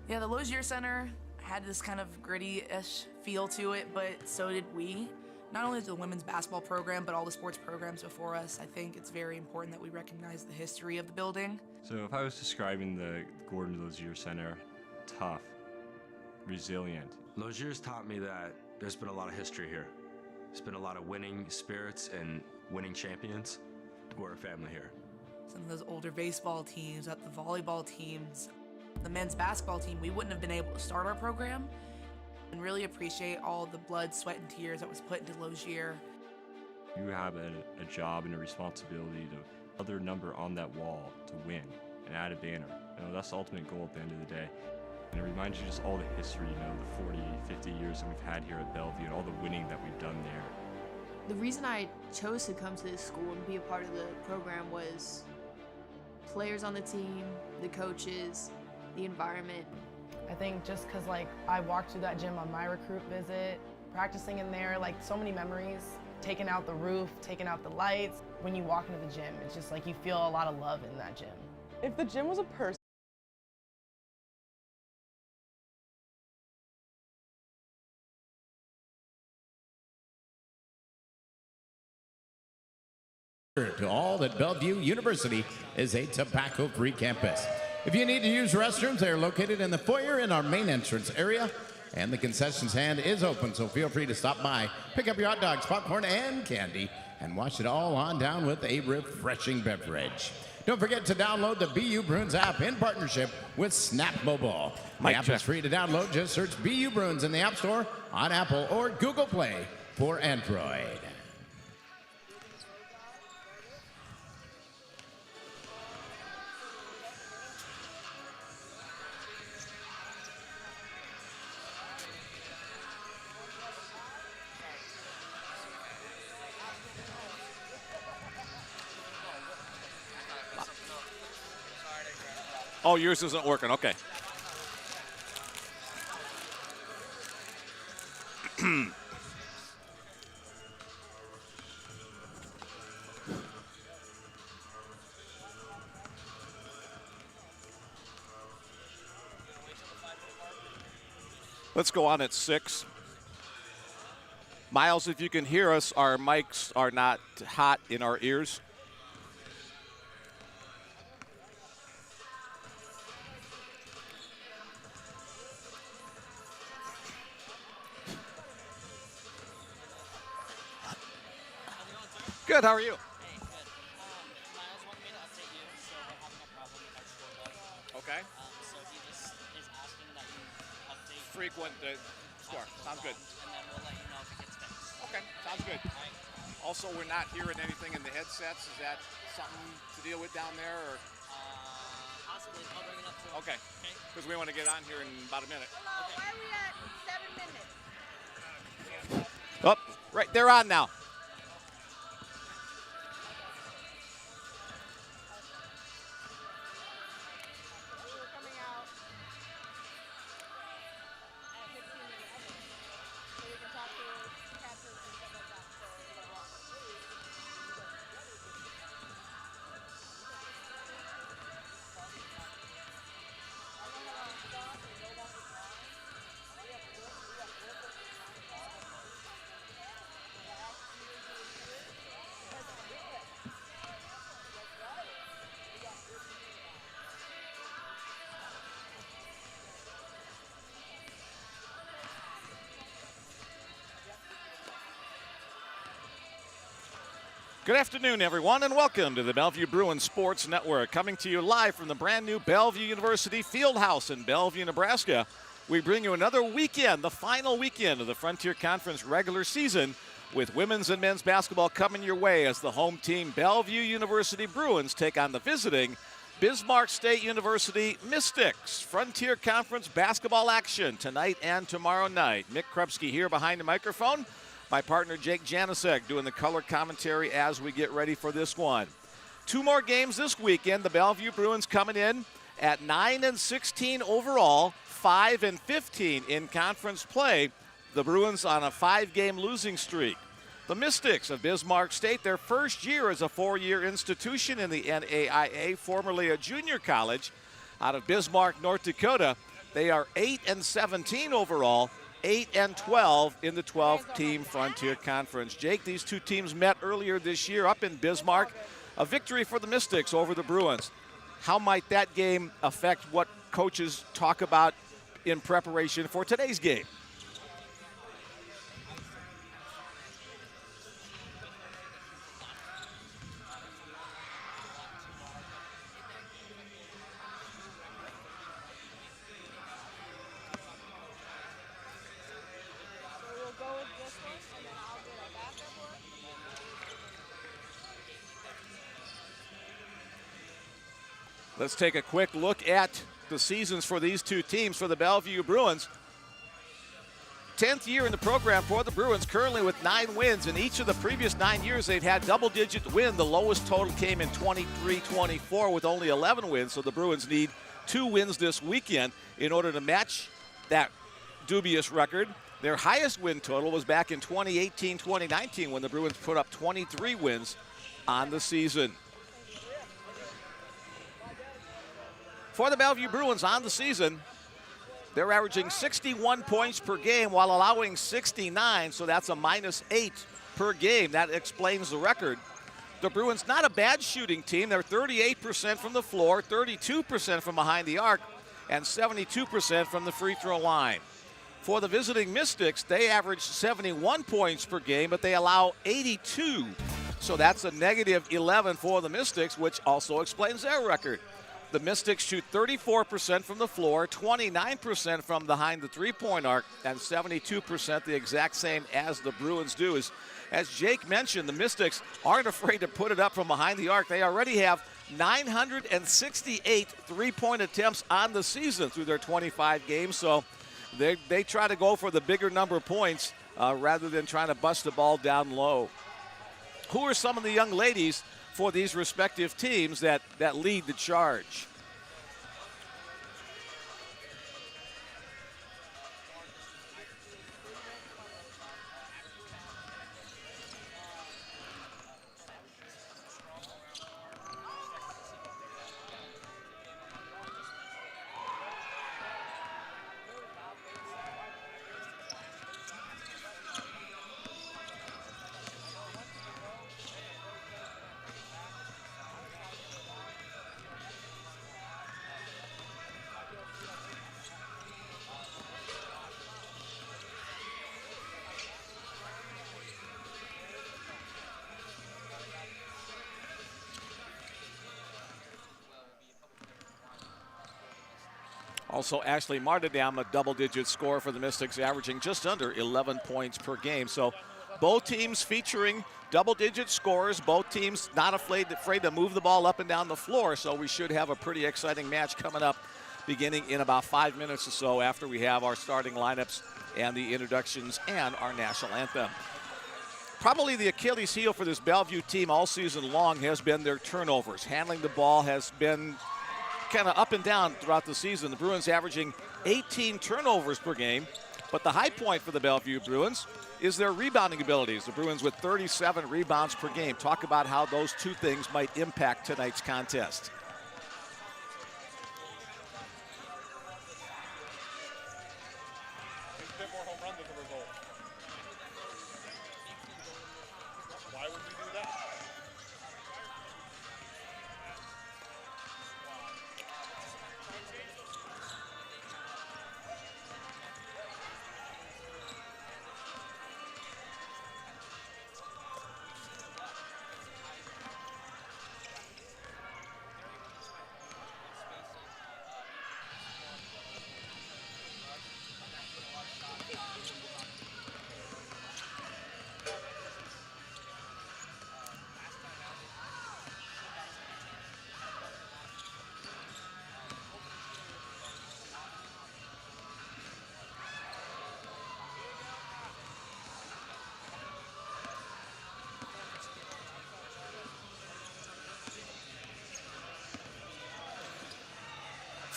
Yeah, the Lozier Center had this kind of gritty-ish feel to it, but so did we. Not only the women's basketball program, but all the sports programs before us. I think it's very important that we recognize the history of the building. So if I was describing the Gordon Lozier Center, tough, resilient. Lozier's taught me that there's been a lot of history here. There's been a lot of winning spirits and winning champions. We're a family here. Some of those older baseball teams, the volleyball teams, the men's basketball team, we wouldn't have been able to start our program, and really appreciate all the blood, sweat, and tears that was put into Lozier. You have a job and a responsibility to other number on that wall to win and add a banner. That's the ultimate goal at the end of the day. And it reminds you just all the history, the 40, 50 years that we've had here at Bellevue and all the winning that we've done there. The reason I chose to come to this school and be a part of the program was players on the team, the coaches, the environment. I think just because I walked through that gym on my recruit visit, practicing in there, so many memories, taking out the roof, taking out the lights. When you walk into the gym, it's just you feel a lot of love in that gym. If the gym was a person, to all that Bellevue University is a tobacco-free campus. If you need to use restrooms, they are located in the foyer in our main entrance area, and the concession stand is open, so feel free to stop by, pick up your hot dogs, popcorn, and candy, and wash it all on down with a refreshing beverage. Don't forget to download the BU Bruins app in partnership with Snap Mobile. The app is free to download. Just search BU Bruins in the App Store on Apple or Google Play for Android. Oh, yours isn't working. Okay. Let's go on at 6. Miles, if you can hear us, our mics are not hot in our ears. Good, how are you? Hey, good. Miles wanted me to update you, so we're having a problem with our scorebook. Okay. So he just is asking that you update. Frequent score. Sounds good. And then we'll let you know if it gets fixed. Okay, sounds good. All right. Also, we're not hearing anything in the headsets. Is that something to deal with down there? Or? Possibly. I'll bring it up to him. Okay. Because we want to get on here in about a minute. Hello, why are we at 7 minutes? Oh, right, they're on now. Good afternoon, everyone, and welcome to the Bellevue Bruins Sports Network. Coming to you live from the brand new Bellevue University Fieldhouse in Bellevue, Nebraska. We bring you another weekend, the final weekend of the Frontier Conference regular season, with women's and men's basketball coming your way as the home team Bellevue University Bruins take on the visiting Bismarck State University Mystics. Frontier Conference basketball action tonight and tomorrow night. Mick Krupski here behind the microphone. My partner Jake Janicek doing the color commentary as we get ready for this one. 2 more games this weekend. The Bellevue Bruins coming in at 9-16 overall, 5-15 in conference play. The Bruins on a 5-game losing streak. The Mystics of Bismarck State, their first year as a 4-year institution in the NAIA, formerly a junior college out of Bismarck, North Dakota. They are 8-17 overall, 8-12 in the 12-team Frontier Conference. Jake, these two teams met earlier this year up in Bismarck. A victory for the Mystics over the Bruins. How might that game affect what coaches talk about in preparation for today's game? Let's take a quick look at the seasons for these two teams. For the Bellevue Bruins, 10th year in the program for the Bruins, currently with 9 wins. In each of the previous 9 years, they've had double-digit win. The lowest total came in 23-24 with only 11 wins, so the Bruins need 2 wins this weekend in order to match that dubious record. Their highest win total was back in 2018-2019 when the Bruins put up 23 wins on the season. For the Bellevue Bruins on the season, they're averaging 61 points per game while allowing 69, so that's a -8 per game. That explains the record. The Bruins, not a bad shooting team. They're 38% from the floor, 32% from behind the arc, and 72% from the free throw line. For the visiting Mystics, they average 71 points per game, but they allow 82. So that's a -11 for the Mystics, which also explains their record. The Mystics shoot 34% from the floor, 29% from behind the three-point arc, and 72% the exact same as the Bruins do. As Jake mentioned, the Mystics aren't afraid to put it up from behind the arc. They already have 968 three-point attempts on the season through their 25 games, so they try to go for the bigger number of points rather than trying to bust the ball down low. Who are some of the young ladies for these respective teams that lead the charge? Also, Ashley Martindam, a double-digit score for the Mystics, averaging just under 11 points per game. So both teams featuring double-digit scores. Both teams not afraid to move the ball up and down the floor. So we should have a pretty exciting match coming up beginning in about 5 minutes or so after we have our starting lineups and the introductions and our national anthem. Probably the Achilles heel for this Bellevue team all season long has been their turnovers. Handling the ball has been kind of up and down throughout the season. The Bruins averaging 18 turnovers per game, but the high point for the Bellevue Bruins is their rebounding abilities. The Bruins with 37 rebounds per game. Talk about how those two things might impact tonight's contest.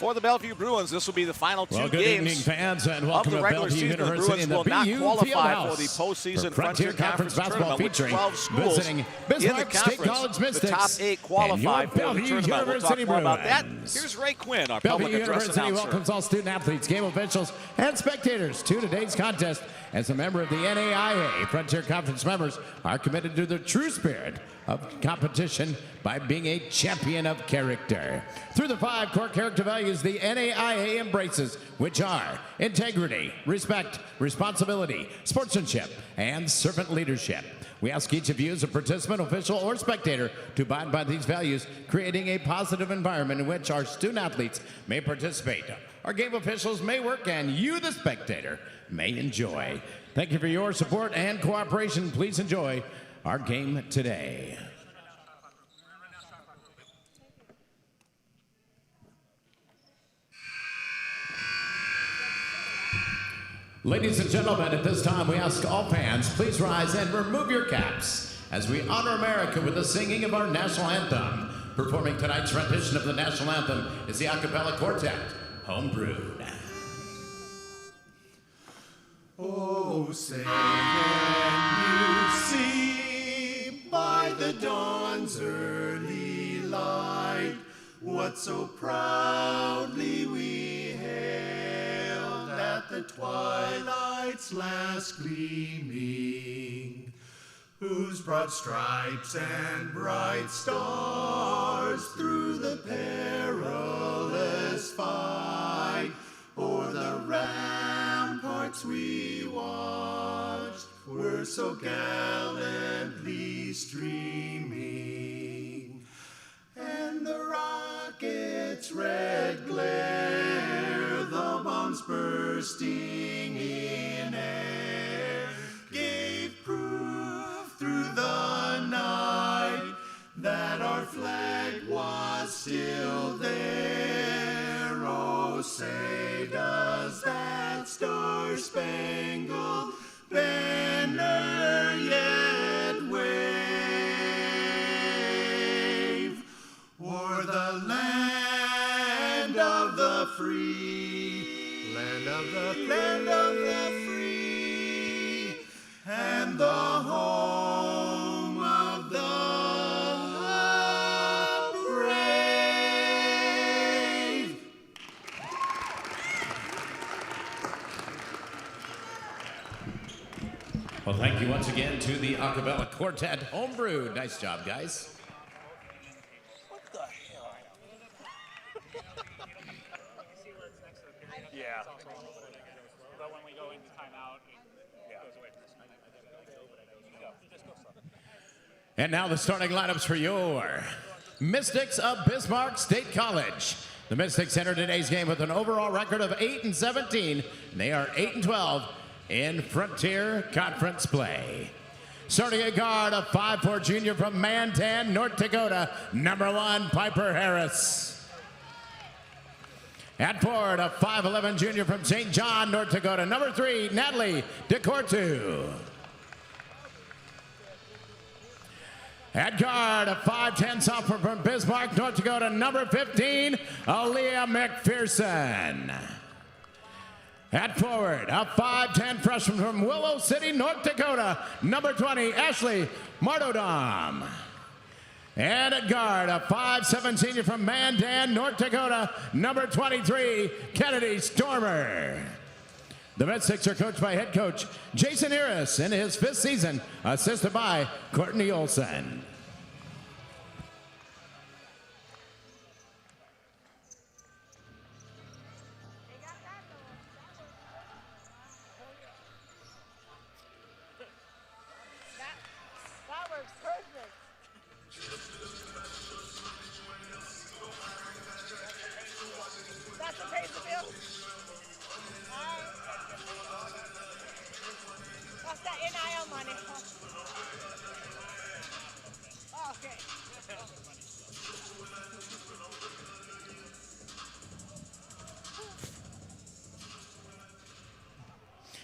For the Bellevue Bruins, this will be the final two Well, good evening, games fans, and of welcome the to regular Bellevue season. The University Bruins in the will not BU qualify for the Fieldhouse. postseason Frontier Conference basketball tournament with featuring 12 schools visiting in the Bismarck State conference. College The Mystics top 8 and qualify your for the Bellevue tournament. We'll talk University more about that. Bruins. Here's Ray Quinn, our Bellevue public address University announcer. welcomes all student athletes, game officials, and spectators to today's contest. As a member of the NAIA, Frontier Conference members are committed to the true spirit of competition by being a champion of character. Through the 5 core character values the NAIA embraces, which are integrity, respect, responsibility, sportsmanship, and servant leadership. We ask each of you as a participant, official, or spectator to abide by these values, creating a positive environment in which our student athletes may participate, our game officials may work, and you, the spectator, may enjoy. Thank you for your support and cooperation. Please enjoy our game today. Ladies and gentlemen, at this time we ask all fans, please rise and remove your caps as we honor America with the singing of our national anthem. Performing tonight's rendition of the national anthem is the a cappella quartet, Homebrewed. Oh, say can you see by the dawn's early light what so proudly we hailed at the twilight's last gleaming, whose broad stripes and bright stars through the perilous fight o'er the ramparts we watched were so gallantly streaming, and the rocket's red glare, the bombs bursting in air, gave proof through the night that our flag was still there. Oh, say does that star-spangled banner yet wave o'er the land of the free, land of the free, and the home of the brave. Well, thank you once again to the a cappella quartet, Homebrewed. Nice job, guys. What the hell? Yeah. But when we go into timeout, it goes away. And now the starting lineups for your Mystics of Bismarck State College. The Mystics entered today's game with an overall record of 8-17, and they are 8-12 in Frontier Conference play. Starting at guard, a 5'4" junior from Mantan, North Dakota, number 1, Piper Harris. At forward, a 5'11" junior from St. John, North Dakota, number 3, Natalie DeCourtu. At guard, a 5'10" sophomore from Bismarck, North Dakota, number 15, Aaliyah McPherson. At forward, a 5'10" freshman from Willow City, North Dakota, number 20, Ashley Mardodam. And at guard, a 5'7" senior from Mandan, North Dakota, number 23, Kennedy Stormer. The Mystics are coached by head coach Jason Harris in his 5th season, assisted by Courtney Olson. That works perfect. That's the pace of bill. That's that NIL money. Okay.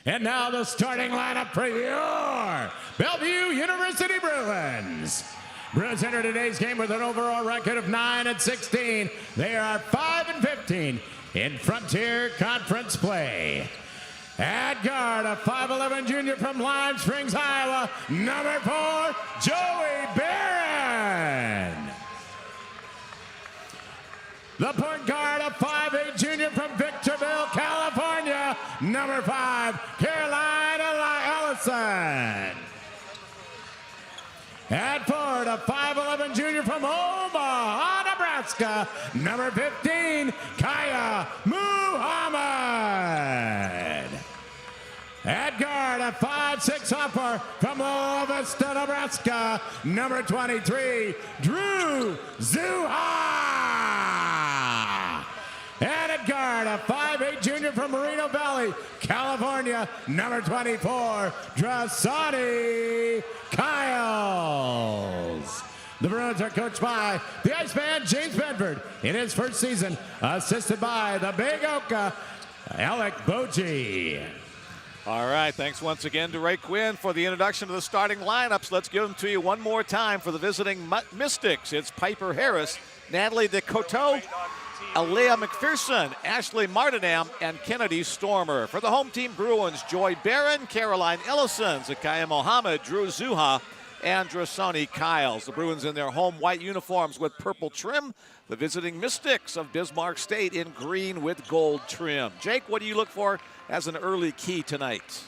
And now the starting lineup for your Bellevue University Bruins. Bruins enter today's game with an overall record of 9-16. They are 5-15 in Frontier Conference play. At guard, a 5'11 junior from Lime Springs, Iowa, number 4, Joey Barron. The point guard, a 5'8 junior from Victorville, California, number 5, Caroline Ellison. At forward, a 5'11 junior from Omaha, Nebraska, number 15, Kaya Muhammad. At guard, a 5'6 sophomore from La Vista, Nebraska, number 23, Drew Zuha. And at guard, a 5'8 junior from Moreno Valley, California, number 24, Drasani Kyles. The Bruins are coached by the Iceman, James Bedford, in his first season, assisted by the Big Oka, Alec Boji. All right, thanks once again to Ray Quinn for the introduction to the starting lineups. Let's give them to you one more time for the visiting Mystics. It's Piper Harris, Natalie DeCoteau, Alea McPherson, Ashley Martinam, and Kennedy Stormer. For the home team Bruins, Joy Barron, Caroline Ellison, Zakaya Mohammed, Drew Zuha, and Drasoni Kyles. The Bruins in their home white uniforms with purple trim. The visiting Mystics of Bismarck State in green with gold trim. Jake, what do you look for as an early key tonight?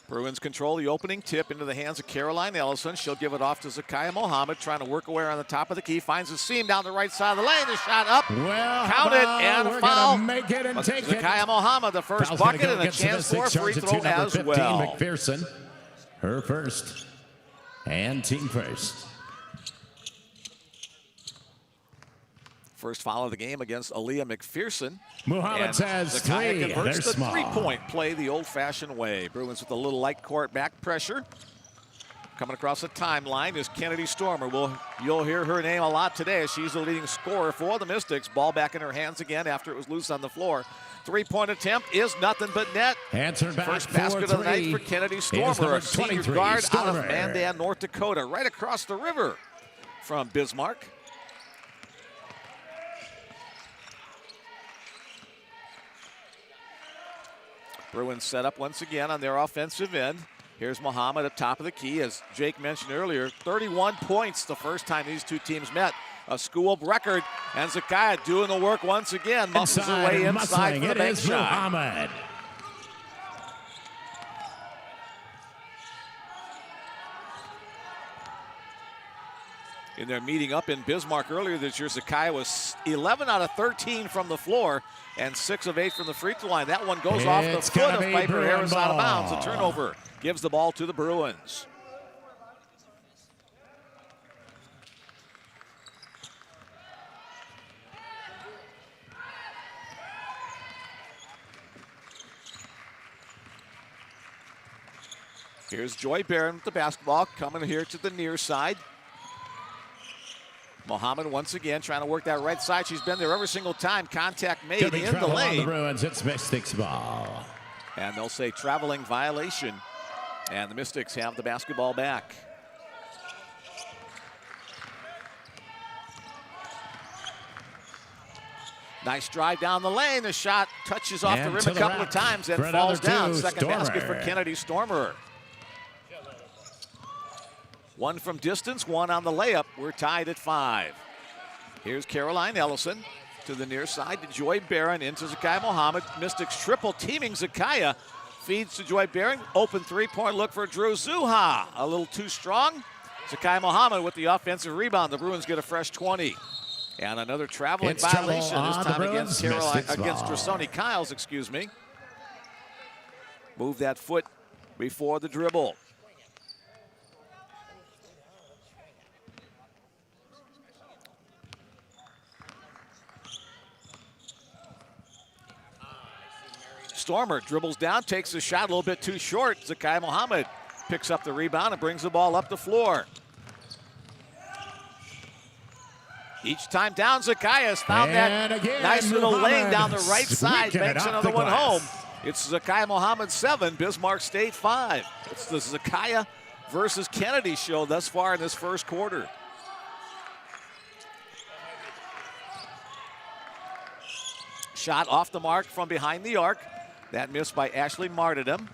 Bruins control the opening tip into the hands of Caroline Ellison. She'll give it off to Zakaya Mohammed, trying to work away on the top of the key. Finds a seam down the right side of the lane. The shot up. Well, counted and we're foul. Gonna make it and take Zakaya it. Mohammed, the first Foul's bucket, go and a chance for a free throw as 15, well. McPherson, her first, and team first. First foul of the game against Alea McPherson. Muhammad says Zakaya three. converts They're the small. three-point play the old-fashioned way. Bruins with a little light court back pressure. Coming across the timeline is Kennedy Stormer. You'll hear her name a lot today. She's the leading scorer for the Mystics. Ball back in her hands again after it was loose on the floor. Three-point attempt is nothing but net. Answer back. First basket of the night for Kennedy Stormer, a senior guard out of Mandan, North Dakota, right across the river from Bismarck. Bruins set up once again on their offensive end. Here's Mohammed at top of the key. As Jake mentioned earlier, 31 points the first time these two teams met. A school record. And Zakaya doing the work once again. Muscles her way inside for the bank shot. Muhammad. In their meeting up in Bismarck earlier this year, Zakaya was 11 out of 13 from the floor and 6 of 8 from the free throw line. That one goes off the foot of Piper Harris out of bounds. A turnover gives the ball to the Bruins. Here's Joy Barron with the basketball, coming here to the near side. Mohammed once again trying to work that right side. She's been there every single time. Contact made in the lane. On the Bruins, it's Mystics ball. And they'll say traveling violation. And the Mystics have the basketball back. Nice drive down the lane. The shot touches off the rim a couple of times and falls down. Second basket for Kennedy Stormer. One from distance, one on the layup. We're tied at 5. Here's Caroline Ellison to the near side to Joy Barron into Zakaya Mohammed. Mystics triple teaming Zakaya. Feeds to Joy Barron. Open three-point look for Drew Zuha. A little too strong. Zakaya Mohammed with the offensive rebound. The Bruins get a fresh 20. And another traveling violation, this time against Drasoni Kyles, excuse me. Move that foot before the dribble. Stormer dribbles down, takes the shot a little bit too short. Zakaya Mohammed picks up the rebound and brings the ball up the floor. Each time down, Zacchaeus found And that again, nice little lane Muhammad down the right side, squeaking it makes off another the one glass. home. It's Zakiah Muhammad 7, Bismarck State 5. It's the Zakiah versus Kennedy show thus far in this first quarter. Shot off the mark from behind the arc. That missed by Ashley Martyrdom.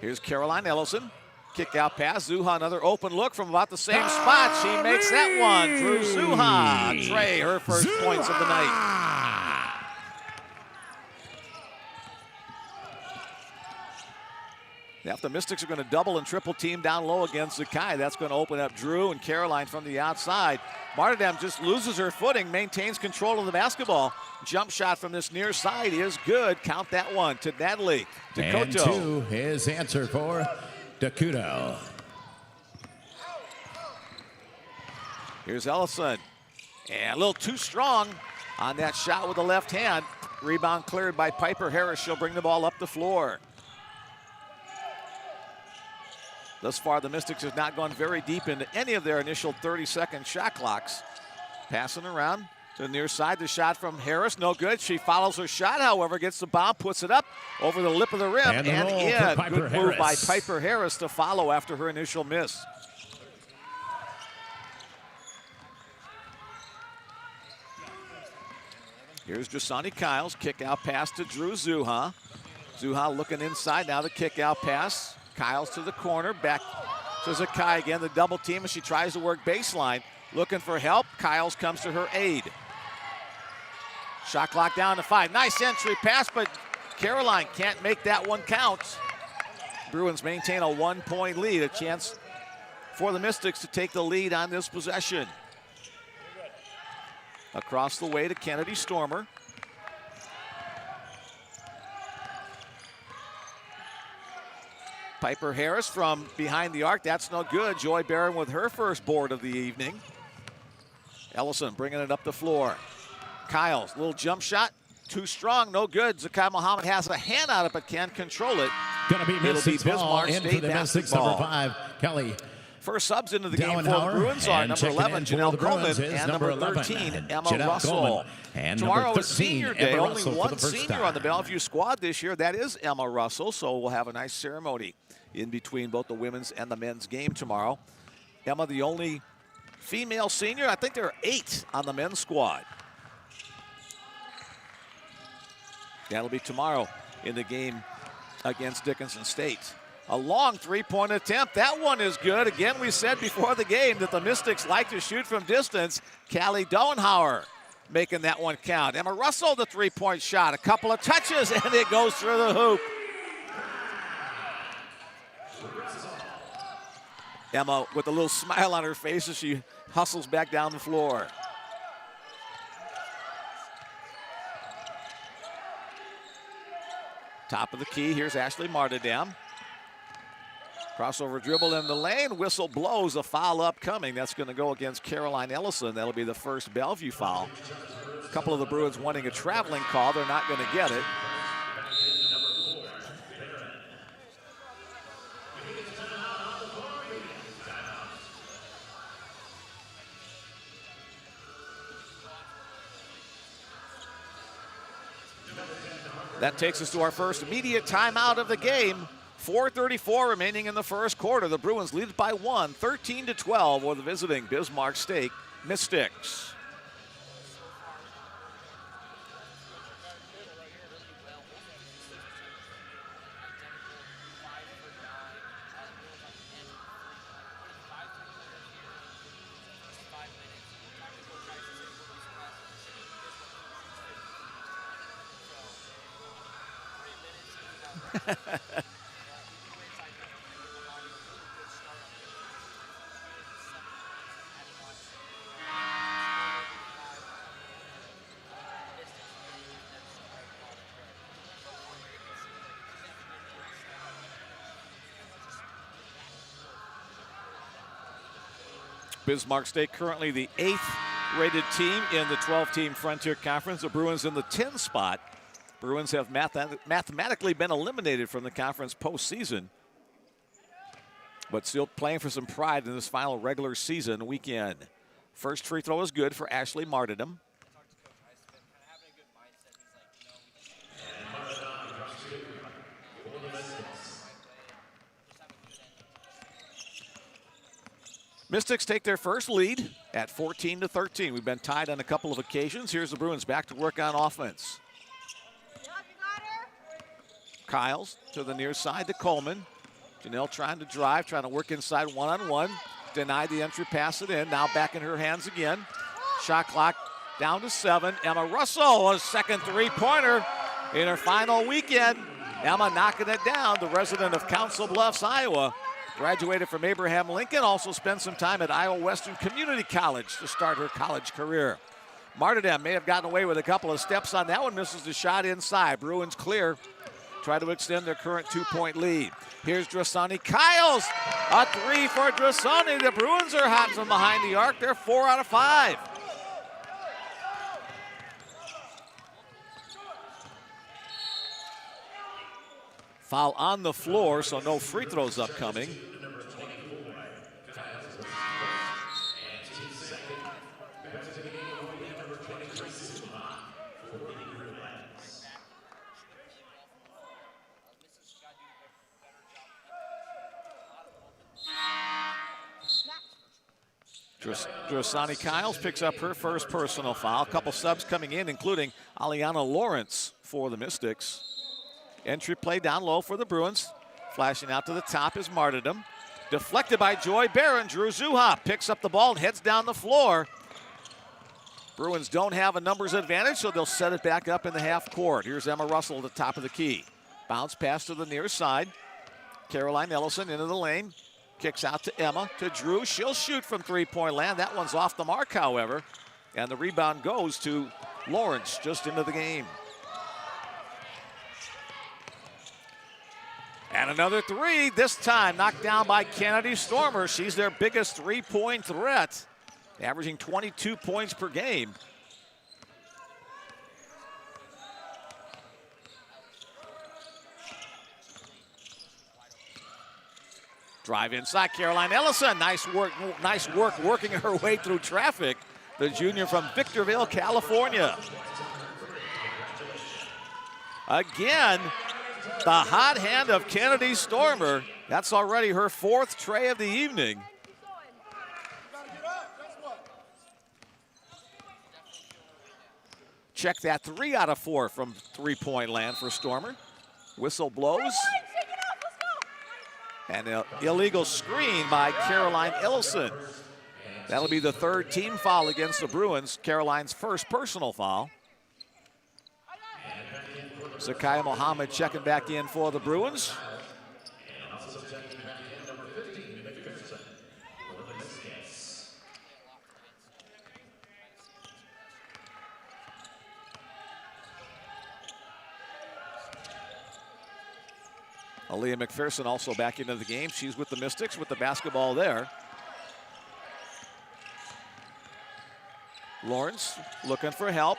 Here's Caroline Ellison. Kick out pass. Zuha, another open look from about the same spot. She makes that one. Drew Zuha. Trey, her first points of the night. Now, if the Mystics are going to double and triple team down low against Zakai, that's going to open up Drew and Caroline from the outside. Martyrdom just loses her footing, maintains control of the basketball. Jump shot from this near side is good. Count that one to Natalie. And Dakota. 2, his answer for Dakota. Here's Ellison. And a little too strong on that shot with the left hand. Rebound cleared by Piper Harris. She'll bring the ball up the floor. Thus far, the Mystics have not gone very deep into any of their initial 30-second shot clocks. Passing around to the near side. The shot from Harris, no good. She follows her shot, however, gets the bomb, puts it up over the lip of the rim, and in. Good move by Piper Harris to follow after her initial miss. Here's Drasani Kyles, kick out pass to Drew Zuha. Zuha looking inside, now the kick out pass. Kyles to the corner, back to Zakai again, the double team as she tries to work baseline. Looking for help, Kyles comes to her aid. Shot clock down to 5. Nice entry pass, but Caroline can't make that one count. Bruins maintain a 1-point lead, a chance for the Mystics to take the lead on this possession. Across the way to Kennedy Stormer. Piper Harris from behind the arc, that's no good. Joy Barron with her first board of the evening. Ellison bringing it up the floor. Kyles, little jump shot, too strong, no good. Zakai Muhammad has a hand on it but can't control it. Gonna be Mystics ball in for the Mystics, number 5, Kelly. First subs into the game for the Bruins are number 11, Janelle Coleman, and number 13, Emma Russell. And tomorrow is 13, senior day. Emma Only Russell one for the first senior time on the Bellevue squad this year. That is Emma Russell, so we'll have a nice ceremony in between both the women's and the men's game tomorrow. Emma, the only female senior. I think there are 8 on the men's squad. That'll be tomorrow in the game against Dickinson State. A long three-point attempt. That one is good. Again, we said before the game that the Mystics like to shoot from distance. Callie Doenhauer making that one count. Emma Russell, the three-point shot. A couple of touches, and it goes through the hoop. Emma with a little smile on her face as she hustles back down the floor. Top of the key, here's Ashley Martyrdom. Crossover dribble in the lane, whistle blows, a foul upcoming. That's going to go against Caroline Ellison. That'll be the first Bellevue foul. A couple of the Bruins wanting a traveling call. They're not going to get it. That takes us to our first immediate timeout of the game. 4:34 remaining in the first quarter. The Bruins lead by 1, 13-12 over the visiting Bismarck State Mystics. Bismarck State currently the 8th rated team in the 12-team Frontier Conference. The Bruins in the 10th spot. Bruins have mathematically been eliminated from the conference postseason. but still playing for some pride in this final regular season weekend. First free throw is good for Ashley Martyrdom. Mystics take their first lead at 14-13. We've been tied on a couple of occasions. Here's the Bruins back to work on offense. Kyles to the near side to Coleman. Janelle trying to drive, trying to work inside one-on-one. Denied the entry, pass it in. Now back in her hands again. Shot clock down to 7. Emma Russell, a second three-pointer in her final weekend. Emma knocking it down, the resident of Council Bluffs, Iowa. Graduated from Abraham Lincoln, also spent some time at Iowa Western Community College to start her college career. Martyrdom may have gotten away with a couple of steps on that one, misses the shot inside. Bruins clear, try to extend their current 2-point lead. Here's Drasani Kyles, a three for Drasani. The Bruins are hot from behind the arc. They're 4 out of 5. Foul on the floor, so no free throws upcoming. Drasani Kyles picks up her first personal foul. A couple subs coming in, including Aliana Lawrence for the Mystics. Entry play down low for the Bruins. Flashing out to the top is Martyrdom. Deflected by Joy Barron. Drew Zuha picks up the ball and heads down the floor. Bruins don't have a numbers advantage, so they'll set it back up in the half court. Here's Emma Russell at the top of the key. Bounce pass to the near side. Caroline Ellison into the lane. Kicks out to Emma, to Drew. She'll shoot from three-point land. That one's off the mark, however. And the rebound goes to Lawrence just into the game. And another three, this time knocked down by Kennedy Stormer. She's their biggest three-point threat, averaging 22 points per game. Drive inside, Caroline Ellison. Nice work working her way through traffic. The junior from Victorville, California. Again, the hot hand of Kennedy Stormer. That's already her 4th tray of the evening. Check that, 3 out of 4 from three-point land for Stormer. Whistle blows. And an illegal screen by Caroline Ellison. That'll be the 3rd team foul against the Bruins. Caroline's first personal foul. Zakaya Mohammed checking back in for the Bruins. Aaliyah McPherson also back into the game. She's with the Mystics with the basketball there. Lawrence looking for help.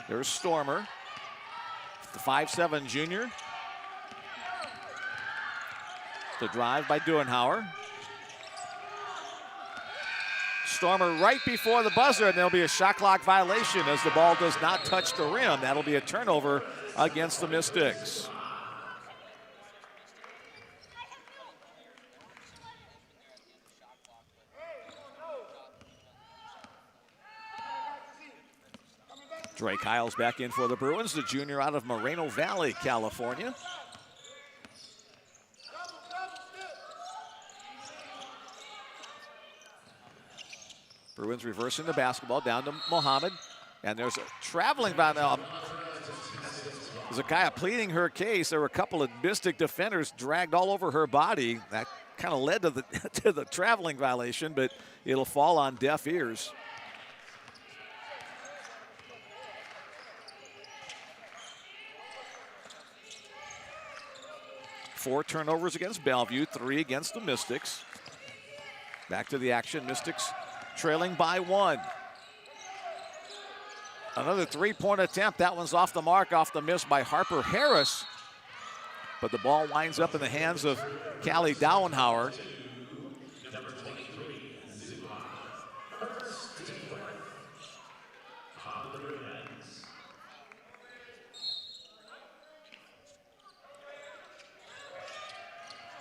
There's Stormer, the 5'7" junior. The drive by Duenhauer. Stormer right before the buzzer, and there'll be a shot clock violation as the ball does not touch the rim. That'll be a turnover against the Mystics. Dre Kyles back in for the Bruins, the junior out of Moreno Valley, California. Bruins reversing the basketball down to Mohammed. And there's a traveling by now. Zakaya pleading her case. There were a couple of Mystic defenders dragged all over her body. That kind of led to the, to the traveling violation, but it'll fall on deaf ears. Four turnovers against Bellevue, 3 against the Mystics. Back to the action, Mystics trailing by 1. Another three-point attempt. That one's off the mark, off the miss by Harper Harris. but the ball winds up in the hands of Callie Dauenhauer.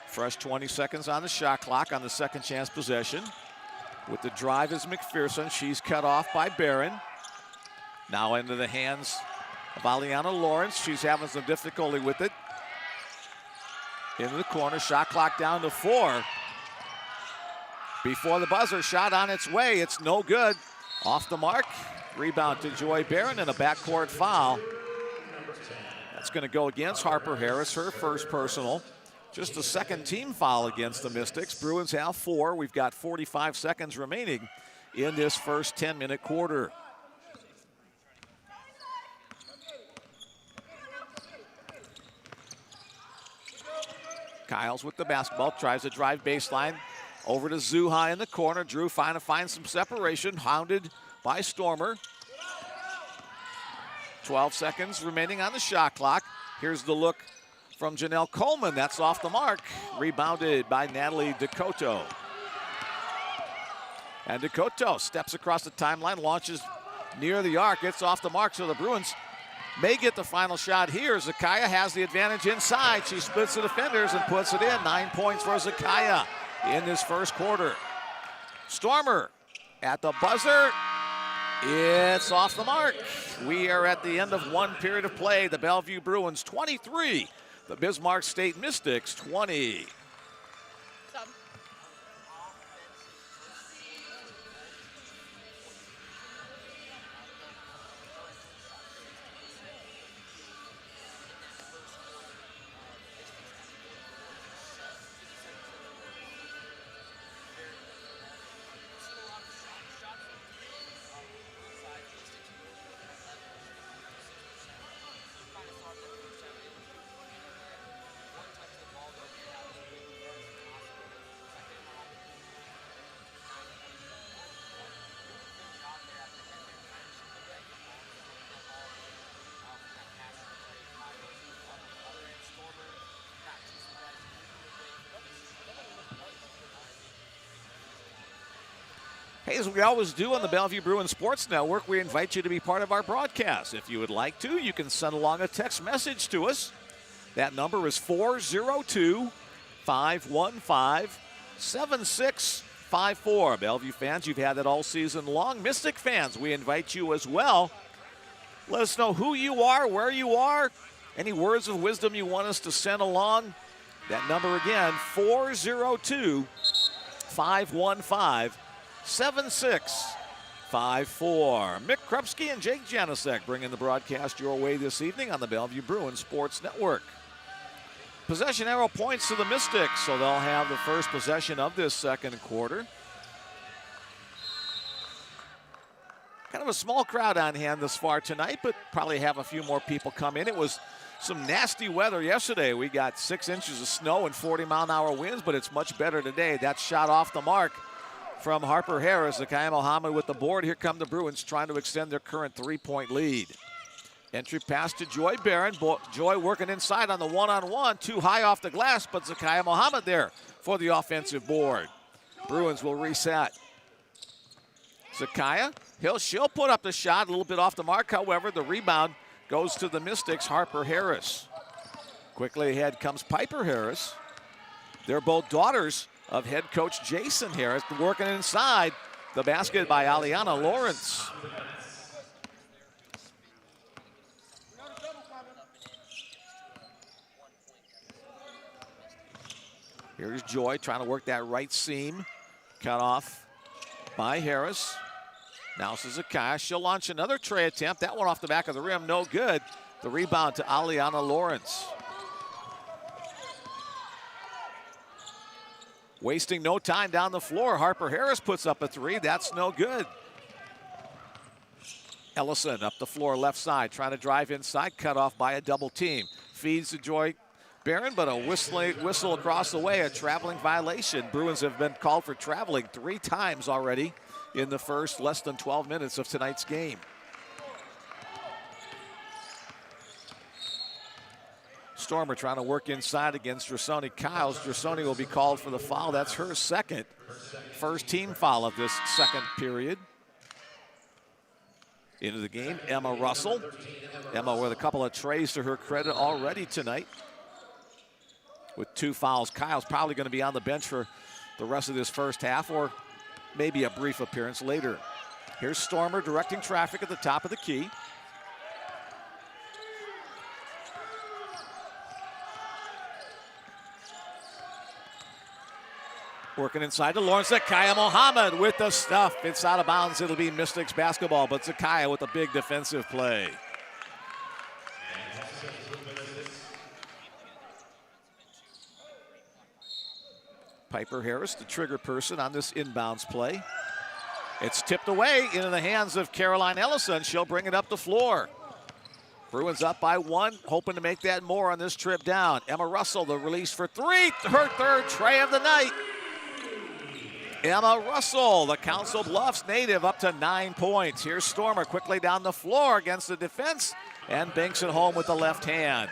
Fresh 20 seconds on the shot clock on the second chance possession. With the drive is McPherson. She's cut off by Barron. Now into the hands of Aliana Lawrence. She's having some difficulty with it. Into the corner, shot clock down to 4. Before the buzzer, shot on its way. It's no good. Off the mark. Rebound to Joy Barron and a backcourt foul. That's going to go against Harper Harris, her first personal. Just a second team foul against the Mystics. Bruins have 4. We've got 45 seconds remaining in this first 10-minute quarter. Kyles with the basketball, tries to drive baseline over to Zuha in the corner. Drew trying to find some separation, hounded by Stormer. 12 seconds remaining on the shot clock. Here's the look from Janelle Coleman. That's off the mark. Rebounded by Natalie Decoto. And Decoto steps across the timeline, launches near the arc. It's off the mark, so the Bruins may get the final shot here. Zakaya has the advantage inside. She splits the defenders and puts it in. 9 points for Zakaya in this first quarter. Stormer at the buzzer. It's off the mark. We are at the end of one period of play. The Bellevue Bruins 23. The Bismarck State Mystics 20. Hey, as we always do on the Bellevue Bruins Sports Network, we invite you to be part of our broadcast. If you would like to, you can send along a text message to us. That number is 402-515-7654. Bellevue fans, you've had that all season long. Mystic fans, we invite you as well. Let us know who you are, where you are, any words of wisdom you want us to send along. That number again, 402-515-7654. Mick Krupski and Jake Janasek bringing the broadcast your way this evening on the Bellevue Bruins Sports Network. Possession arrow points to the Mystics, so they'll have the first possession of this second quarter. Kind of a small crowd on hand this far tonight, but probably have a few more people come in. It was some nasty weather yesterday. We got 6 inches of snow and 40-mile-an-hour winds, but it's much better today. That shot off the mark from Harper Harris. Zakaya Mohammed with the board. Here come the Bruins trying to extend their current 3-point lead. Entry pass to Joy Barron. Joy working inside on the one-on-one. Too high off the glass, but Zakaya Mohammed there for the offensive board. Bruins will reset. Zakaya, she'll put up the shot a little bit off the mark. However, the rebound goes to the Mystics, Harper Harris. Quickly ahead comes Piper Harris. They're both daughters of head coach Jason Harris, working inside. The basket by Aliana Lawrence. Here's Joy trying to work that right seam. Cut off by Harris. Now Zakaya. She'll launch another tray attempt. That one off the back of the rim, no good. The rebound to Aliana Lawrence. Wasting no time down the floor. Harper Harris puts up a 3. That's no good. Ellison up the floor left side, trying to drive inside, cut off by a double team. Feeds to Joy Barron, but a whistle across the way, a traveling violation. Bruins have been called for traveling 3 times already in the first less than 12 minutes of tonight's game. Stormer trying to work inside against Dressoni Kyles. Dressoni will be called for the foul. That's her first team foul of this second period. Into the game, Emma Russell. Emma with a couple of trays to her credit already tonight, with 2 fouls. Kyle's probably going to be on the bench for the rest of this first half, or maybe a brief appearance later. Here's Stormer directing traffic at the top of the key. Working inside to Lawrence. Zakaya Mohammed with the stuff. It's out of bounds. It'll be Mystics basketball, but Zakaya with a big defensive play. Piper Harris, the trigger person on this inbounds play. It's tipped away into the hands of Caroline Ellison. She'll bring it up the floor. Bruins up by 1, hoping to make that more on this trip down. Emma Russell, the release for 3, her third tray of the night. Emma Russell, the Council Bluffs native, up to 9 points. Here's Stormer quickly down the floor against the defense and banks it home with the left hand.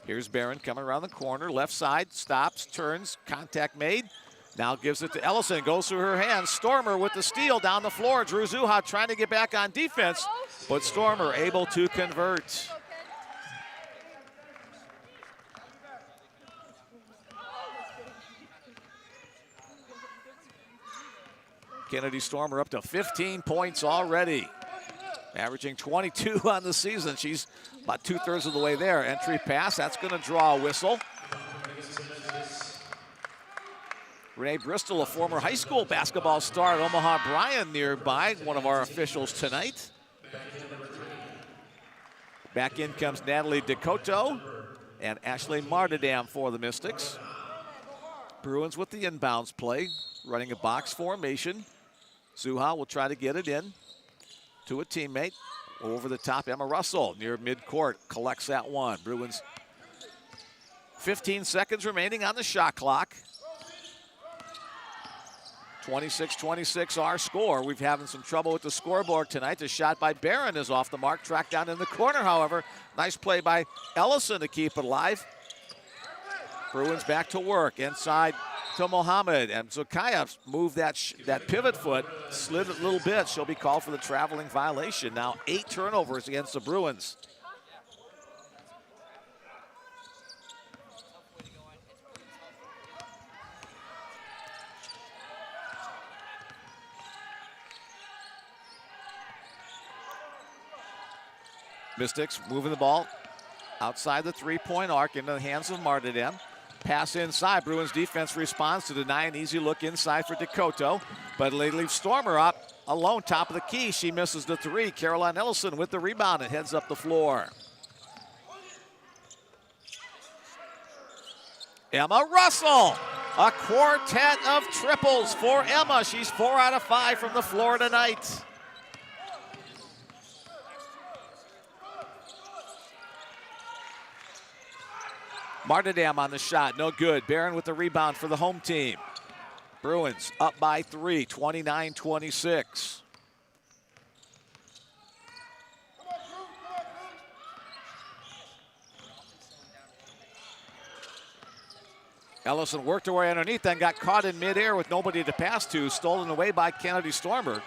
Here's Barron coming around the corner, left side, stops, turns, contact made. Now gives it to Ellison, goes through her hands. Stormer with the steal down the floor. Drew Zuha trying to get back on defense, but Stormer able to convert. Kennedy Stormer up to 15 points already, averaging 22 on the season. She's about 2/3 of the way there. Entry pass, that's going to draw a whistle. Renee Bristol, a former high school basketball star at Omaha Bryan nearby, one of our officials tonight. Back in comes Natalie Decoto and Ashley Martindam for the Mystics. Bruins with the inbounds play, running a box formation. Zuha will try to get it in to a teammate. Over the top, Emma Russell near midcourt collects that one. Bruins 15 seconds remaining on the shot clock. 26-26 our score. We've having some trouble with the scoreboard tonight. The shot by Barron is off the mark. Tracked down in the corner, however. Nice play by Ellison to keep it alive. Bruins back to work. Inside to Mohammed. And Zakaya moved that pivot foot, slid it a little bit. She'll be called for the traveling violation. Now 8 turnovers against the Bruins. Mystics moving the ball outside the 3-point arc into the hands of Martindam. Pass inside. Bruins defense responds to deny an easy look inside for Decoto, but they leave Stormer up alone, top of the key. She misses the 3. Caroline Ellison with the rebound and heads up the floor. Emma Russell, a quartet of triples for Emma. She's 4 out of 5 from the floor tonight. Martindam on the shot, no good. Barron with the rebound for the home team. Bruins up by 3, 29-26. Ellison worked her way underneath, then got caught in midair with nobody to pass to. Stolen away by Kennedy Stormer.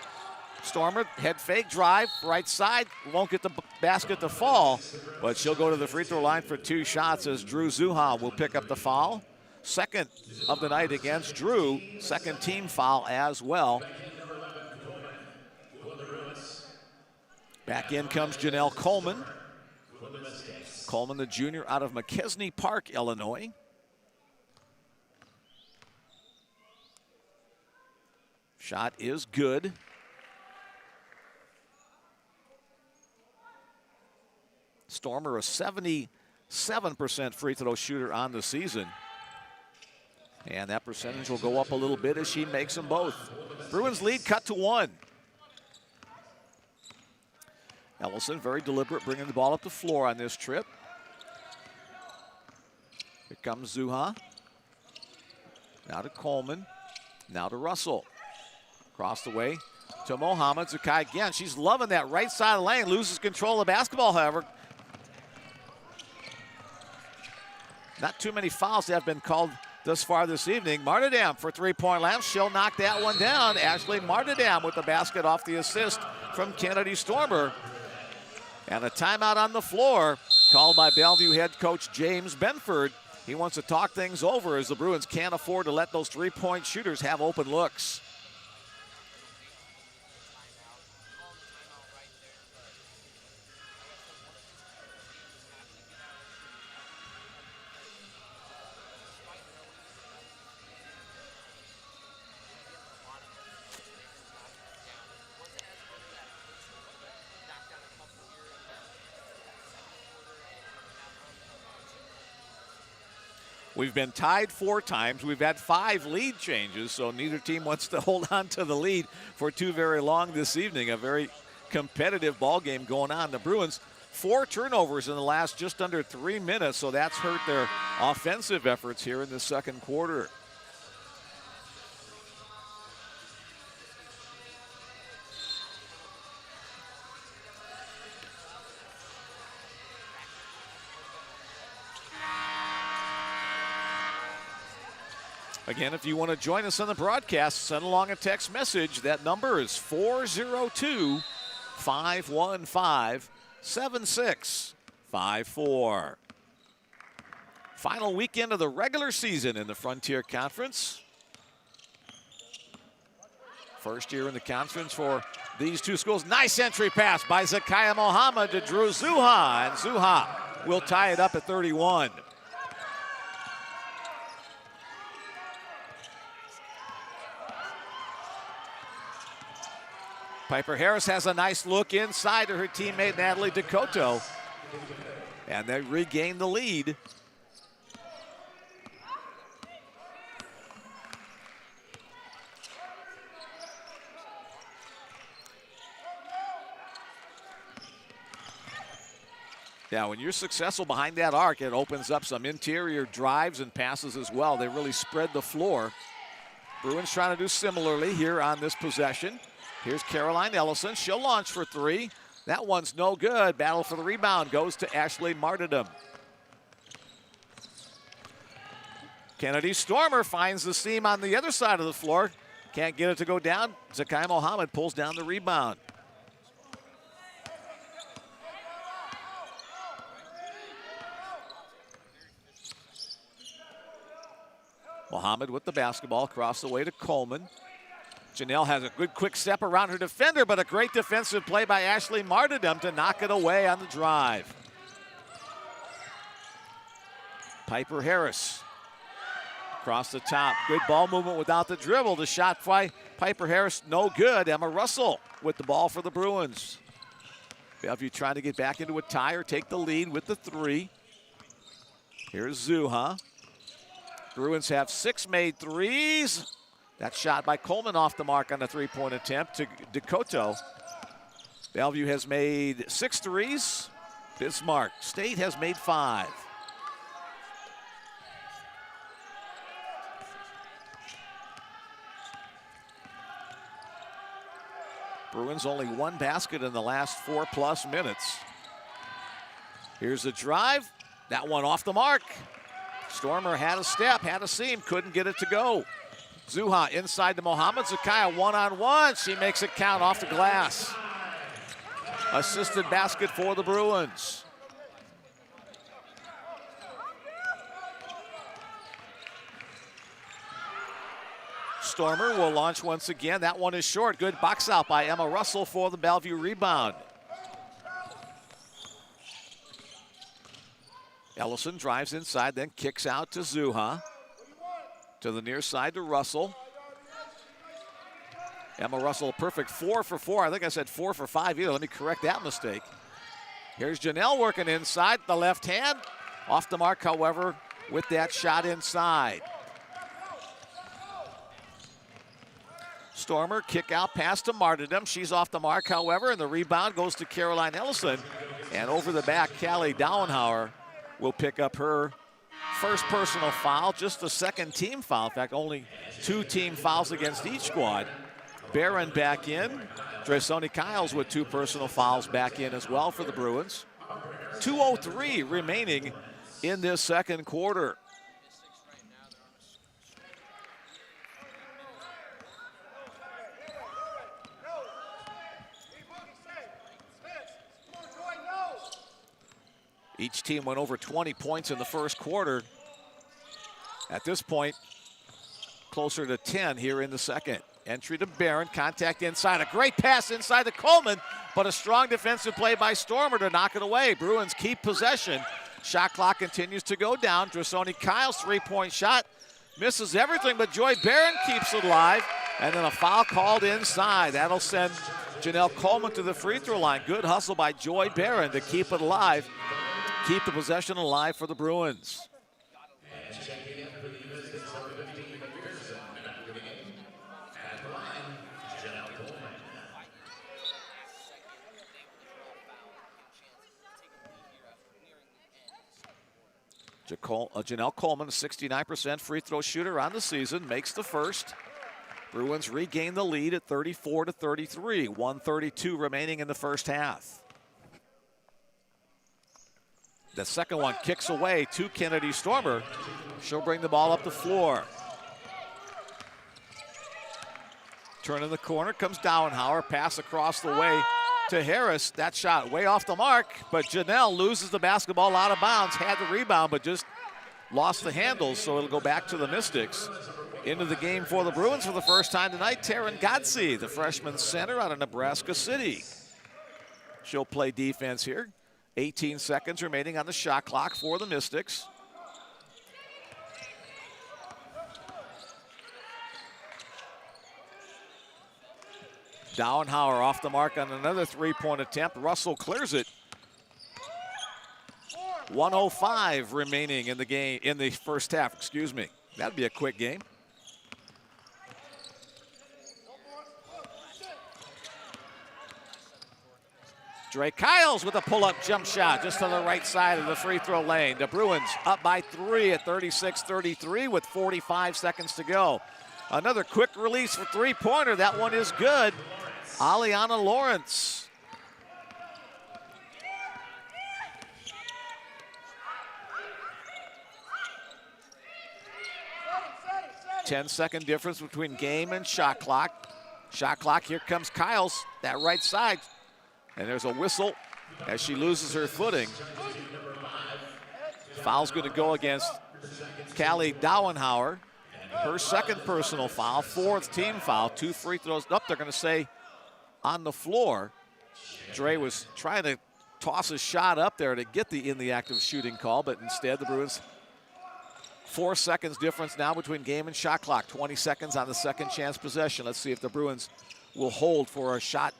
Stormer, head fake drive, right side, won't get the basket to fall, but she'll go to the free throw line for 2 shots as Drew Zuha will pick up the foul. Second of the night against Drew, second team foul as well. Back in comes Janelle Coleman. Coleman, the junior out of McKesney Park, Illinois. Shot is good. Stormer, a 77% free throw shooter on the season. And that percentage will go up a little bit as she makes them both. Bruins lead cut to 1. Ellison, very deliberate, bringing the ball up the floor on this trip. Here comes Zuha. Now to Coleman. Now to Russell. Across the way to Mohammed. Zakai again. She's loving that right side of the lane. Loses control of the basketball, however. Not too many fouls have been called thus far this evening. Martindam for three-point land. She'll knock that one down. Ashley Martindam with the basket off the assist from Kennedy Stormer. And a timeout on the floor called by Bellevue head coach James Benford. He wants to talk things over as the Bruins can't afford to let those three-point shooters have open looks. We've been tied 4 times. We've had 5 lead changes, so neither team wants to hold on to the lead for too very long this evening. A very competitive ball game going on. The Bruins, 4 turnovers in the last just under 3 minutes, so that's hurt their offensive efforts here in the second quarter. Again, if you want to join us on the broadcast, send along a text message. That number is 402-515-7654. Final weekend of the regular season in the Frontier Conference. First year in the conference for these two schools. Nice entry pass by Zakiya Mohammed to Drew Zuha, and Zuha will tie it up at 31. Piper Harris has a nice look inside to her teammate Natalie Dakota. And they regain the lead. Now, when you're successful behind that arc, it opens up some interior drives and passes as well. They really spread the floor. Bruins trying to do similarly here on this possession. Here's Caroline Ellison. She'll launch for 3. That one's no good. Battle for the rebound goes to Ashley Martindam. Kennedy Stormer finds the seam on the other side of the floor. Can't get it to go down. Zakiya Mohammed pulls down the rebound. Mohammed with the basketball across the way to Coleman. Janelle has a good quick step around her defender, but a great defensive play by Ashley Martindam to knock it away on the drive. Piper Harris across the top. Good ball movement without the dribble. The shot by Piper Harris, no good. Emma Russell with the ball for the Bruins. Bellevue trying to get back into a tie or take the lead with the 3. Here's Zuha. Bruins have 6 made threes. That shot by Coleman off the mark on the three-point attempt to Dakota. Bellevue has made 6 threes. Bismarck State has made 5. Bruins only 1 basket in the last 4+ minutes. Here's the drive. That one off the mark. Stormer had a step, had a seam, couldn't get it to go. Zuha inside to Mohammed. Zakiya one-on-one. She makes it count off the glass. Assisted basket for the Bruins. Stormer will launch once again. That one is short. Good box out by Emma Russell for the Bellevue rebound. Ellison drives inside, then kicks out to Zuha. To the near side to Russell. Emma Russell, perfect 4 for 4. I think I said 4 for 5 either. Let me correct that mistake. Here's Janelle working inside. The left hand off the mark, however, with that shot inside. Stormer, kick out pass to Martindam. She's off the mark, however, and the rebound goes to Caroline Ellison. And over the back, Callie Dauenhauer will pick up her first personal foul, just the second team foul. In fact, only 2 team fouls against each squad. Barron back in. Dresoni Kyles with 2 personal fouls back in as well for the Bruins. 2:03 remaining in this second quarter. Each team went over 20 points in the first quarter. At this point, closer to 10 here in the second. Entry to Barron, contact inside. A great pass inside to Coleman, but a strong defensive play by Stormer to knock it away. Bruins keep possession. Shot clock continues to go down. Dresoni Kyle's 3-point shot misses everything, but Joy Barron keeps it alive. And then a foul called inside. That'll send Janelle Coleman to the free throw line. Good hustle by Joy Barron to keep it alive. Keep the possession alive for the Bruins. Janelle Coleman, a 69% free throw shooter on the season, makes the first. Bruins regain the lead at 34-33. 1:32 remaining in the first half. The second one kicks away to Kennedy Stormer. She'll bring the ball up the floor. Turning the corner comes Dowenhauer. Pass across the way to Harris. That shot way off the mark, but Janelle loses the basketball out of bounds. Had the rebound, but just lost the handles, so it'll go back to the Mystics. Into the game for the Bruins for the first time tonight, Taryn Godsey, the freshman center out of Nebraska City. She'll play defense here. 18 seconds remaining on the shot clock for the Mystics. Dowenhauer off the mark on another 3-point attempt. Russell clears it. 1:05 remaining in the game, in the first half, excuse me. That'd be a quick game. Dre Kyles with a pull-up jump shot just on the right side of the free throw lane. The Bruins up by 3 at 36-33 with 45 seconds to go. Another quick release for three-pointer. That one is good. Aliana Lawrence. Ten-second difference between game and shot clock. Shot clock, here comes Kyles, that right side. And there's a whistle as she loses her footing. Foul's going to go against Callie Dowenhauer. Her second personal foul, 4th team foul, 2 free throws up. They're going to say on the floor. Dre was trying to toss a shot up there to get the in the act of shooting call, but instead the Bruins, 4 seconds difference now between game and shot clock. 20 seconds on the second chance possession. Let's see if the Bruins will hold for a shot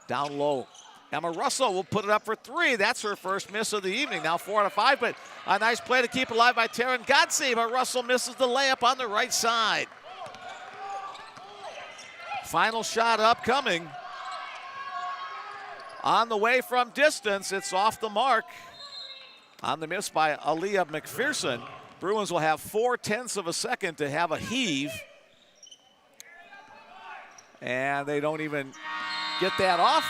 down low. Emma Russell will put it up for 3. That's her first miss of the evening. Now 4 out of 5, but a nice play to keep it alive by Taryn Godsey, but Russell misses the layup on the right side. Final shot upcoming. On the way from distance, it's off the mark. On the miss by Aaliyah McPherson. Bruins will have 4/10 of a second to have a heave. And they don't even get that off.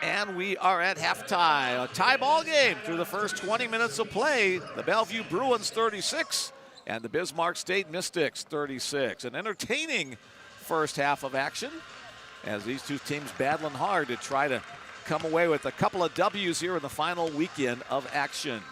And we are at halftime. A tie ball game through the first 20 minutes of play. The Bellevue Bruins 36 and the Bismarck State Mystics 36. An entertaining first half of action as these two teams battling hard to try to come away with a couple of W's here in the final weekend of action.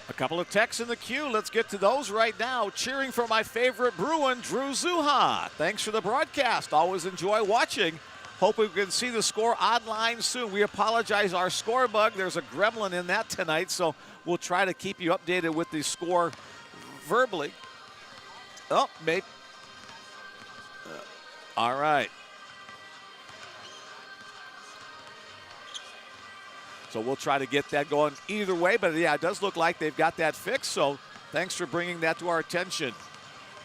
A couple of texts in the queue. Let's get to those right now. Cheering for my favorite Bruin, Drew Zuha. Thanks for the broadcast. Always enjoy watching. Hope we can see the score online soon. We apologize, our score bug. There's a gremlin in that tonight, so we'll try to keep you updated with the score verbally. Oh, maybe. All right. So we'll try to get that going either way, but yeah, it does look like they've got that fixed, so thanks for bringing that to our attention.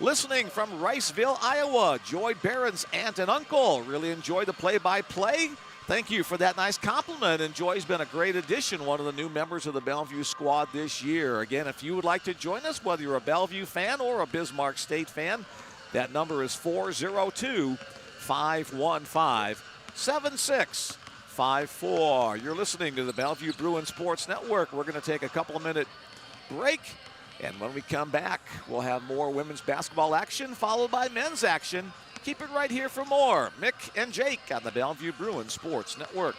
Listening from Riceville, Iowa, Joy Barron's aunt and uncle. Really enjoyed the play-by-play. Thank you for that nice compliment, and Joy's been a great addition, one of the new members of the Bellevue squad this year. Again, if you would like to join us, whether you're a Bellevue fan or a Bismarck State fan, that number is 402-515-7654. You're listening to the Bellevue Bruin Sports Network. We're going to take a couple-minute break, and when we come back, we'll have more women's basketball action, followed by men's action. Keep it right here for more. Mick and Jake on the Bellevue Bruin Sports Network.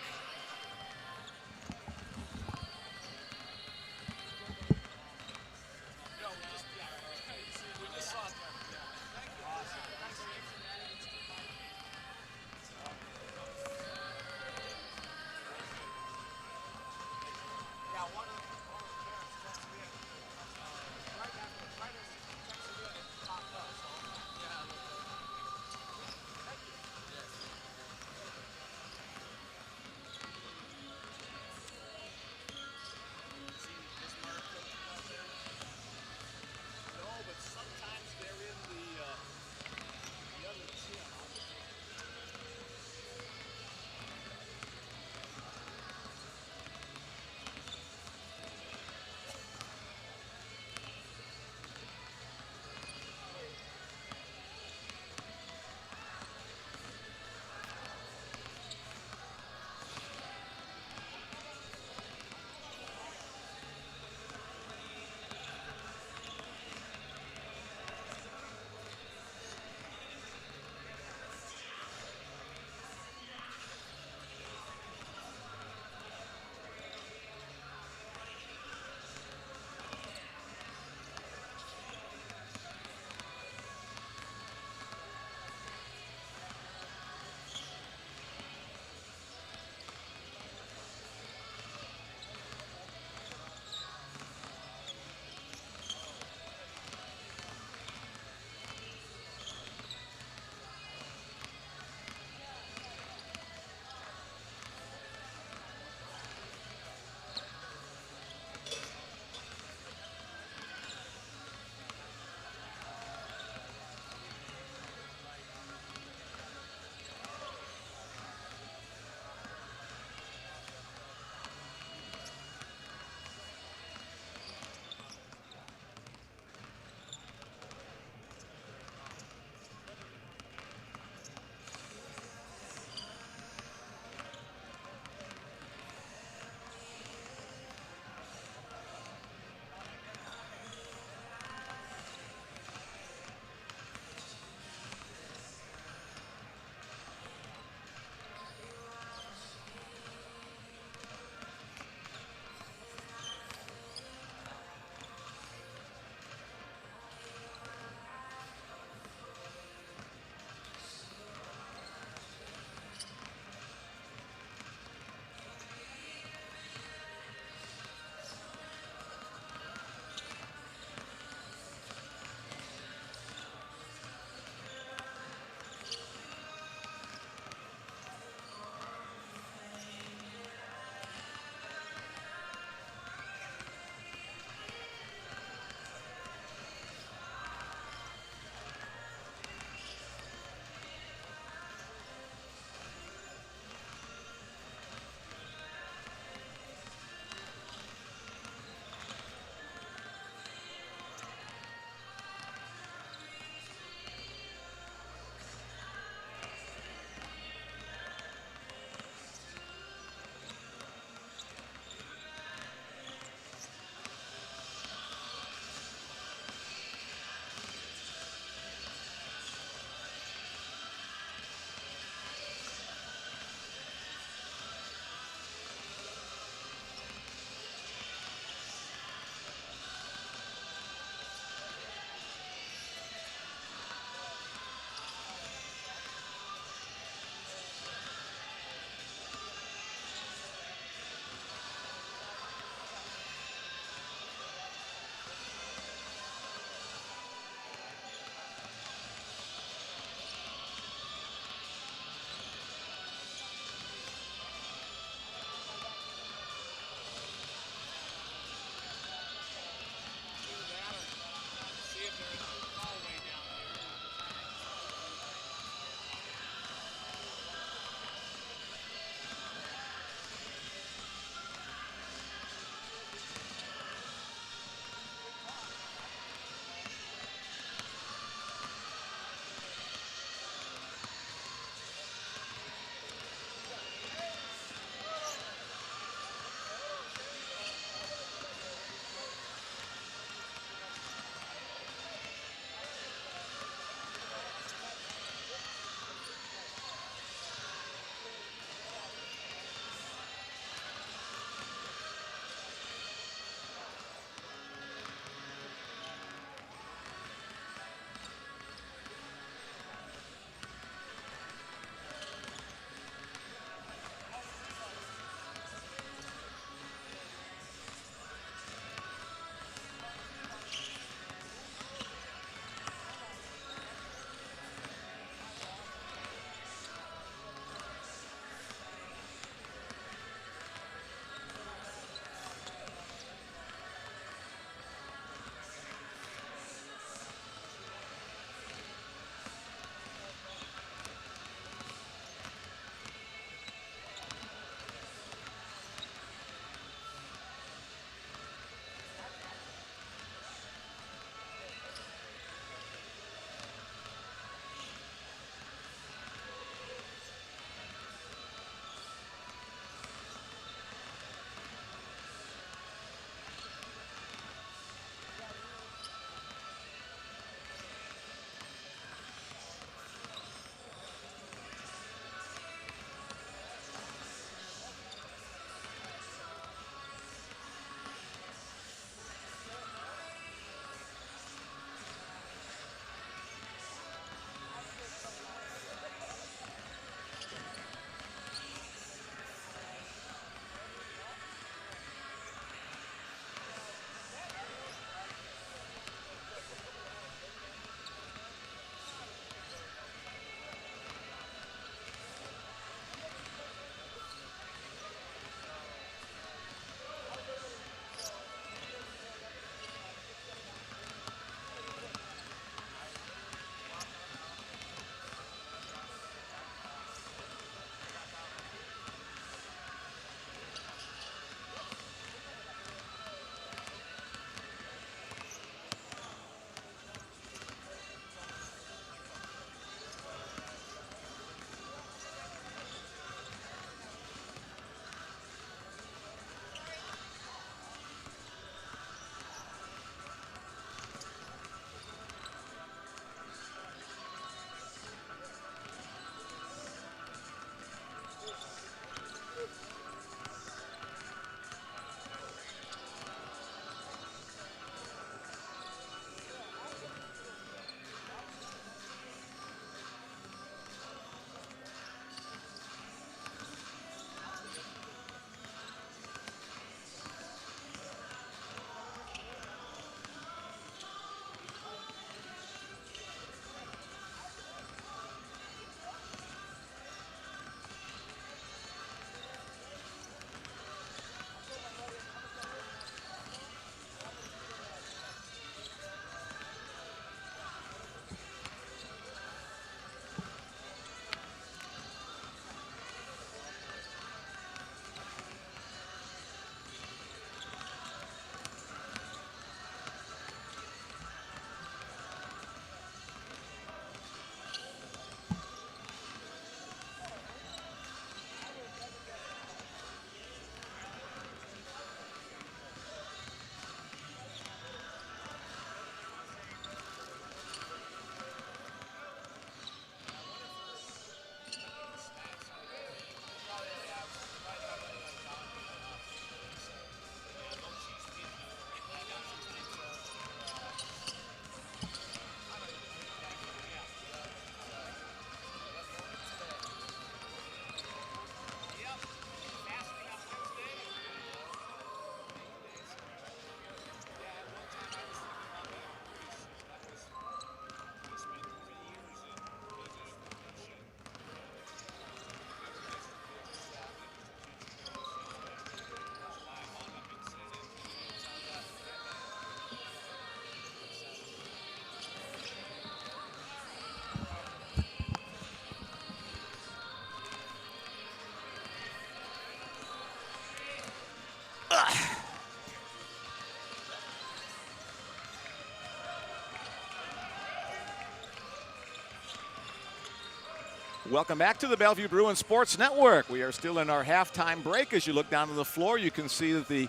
Welcome back to the Bellevue Bruins Sports Network. We are still in our halftime break. As you look down to the floor, you can see that the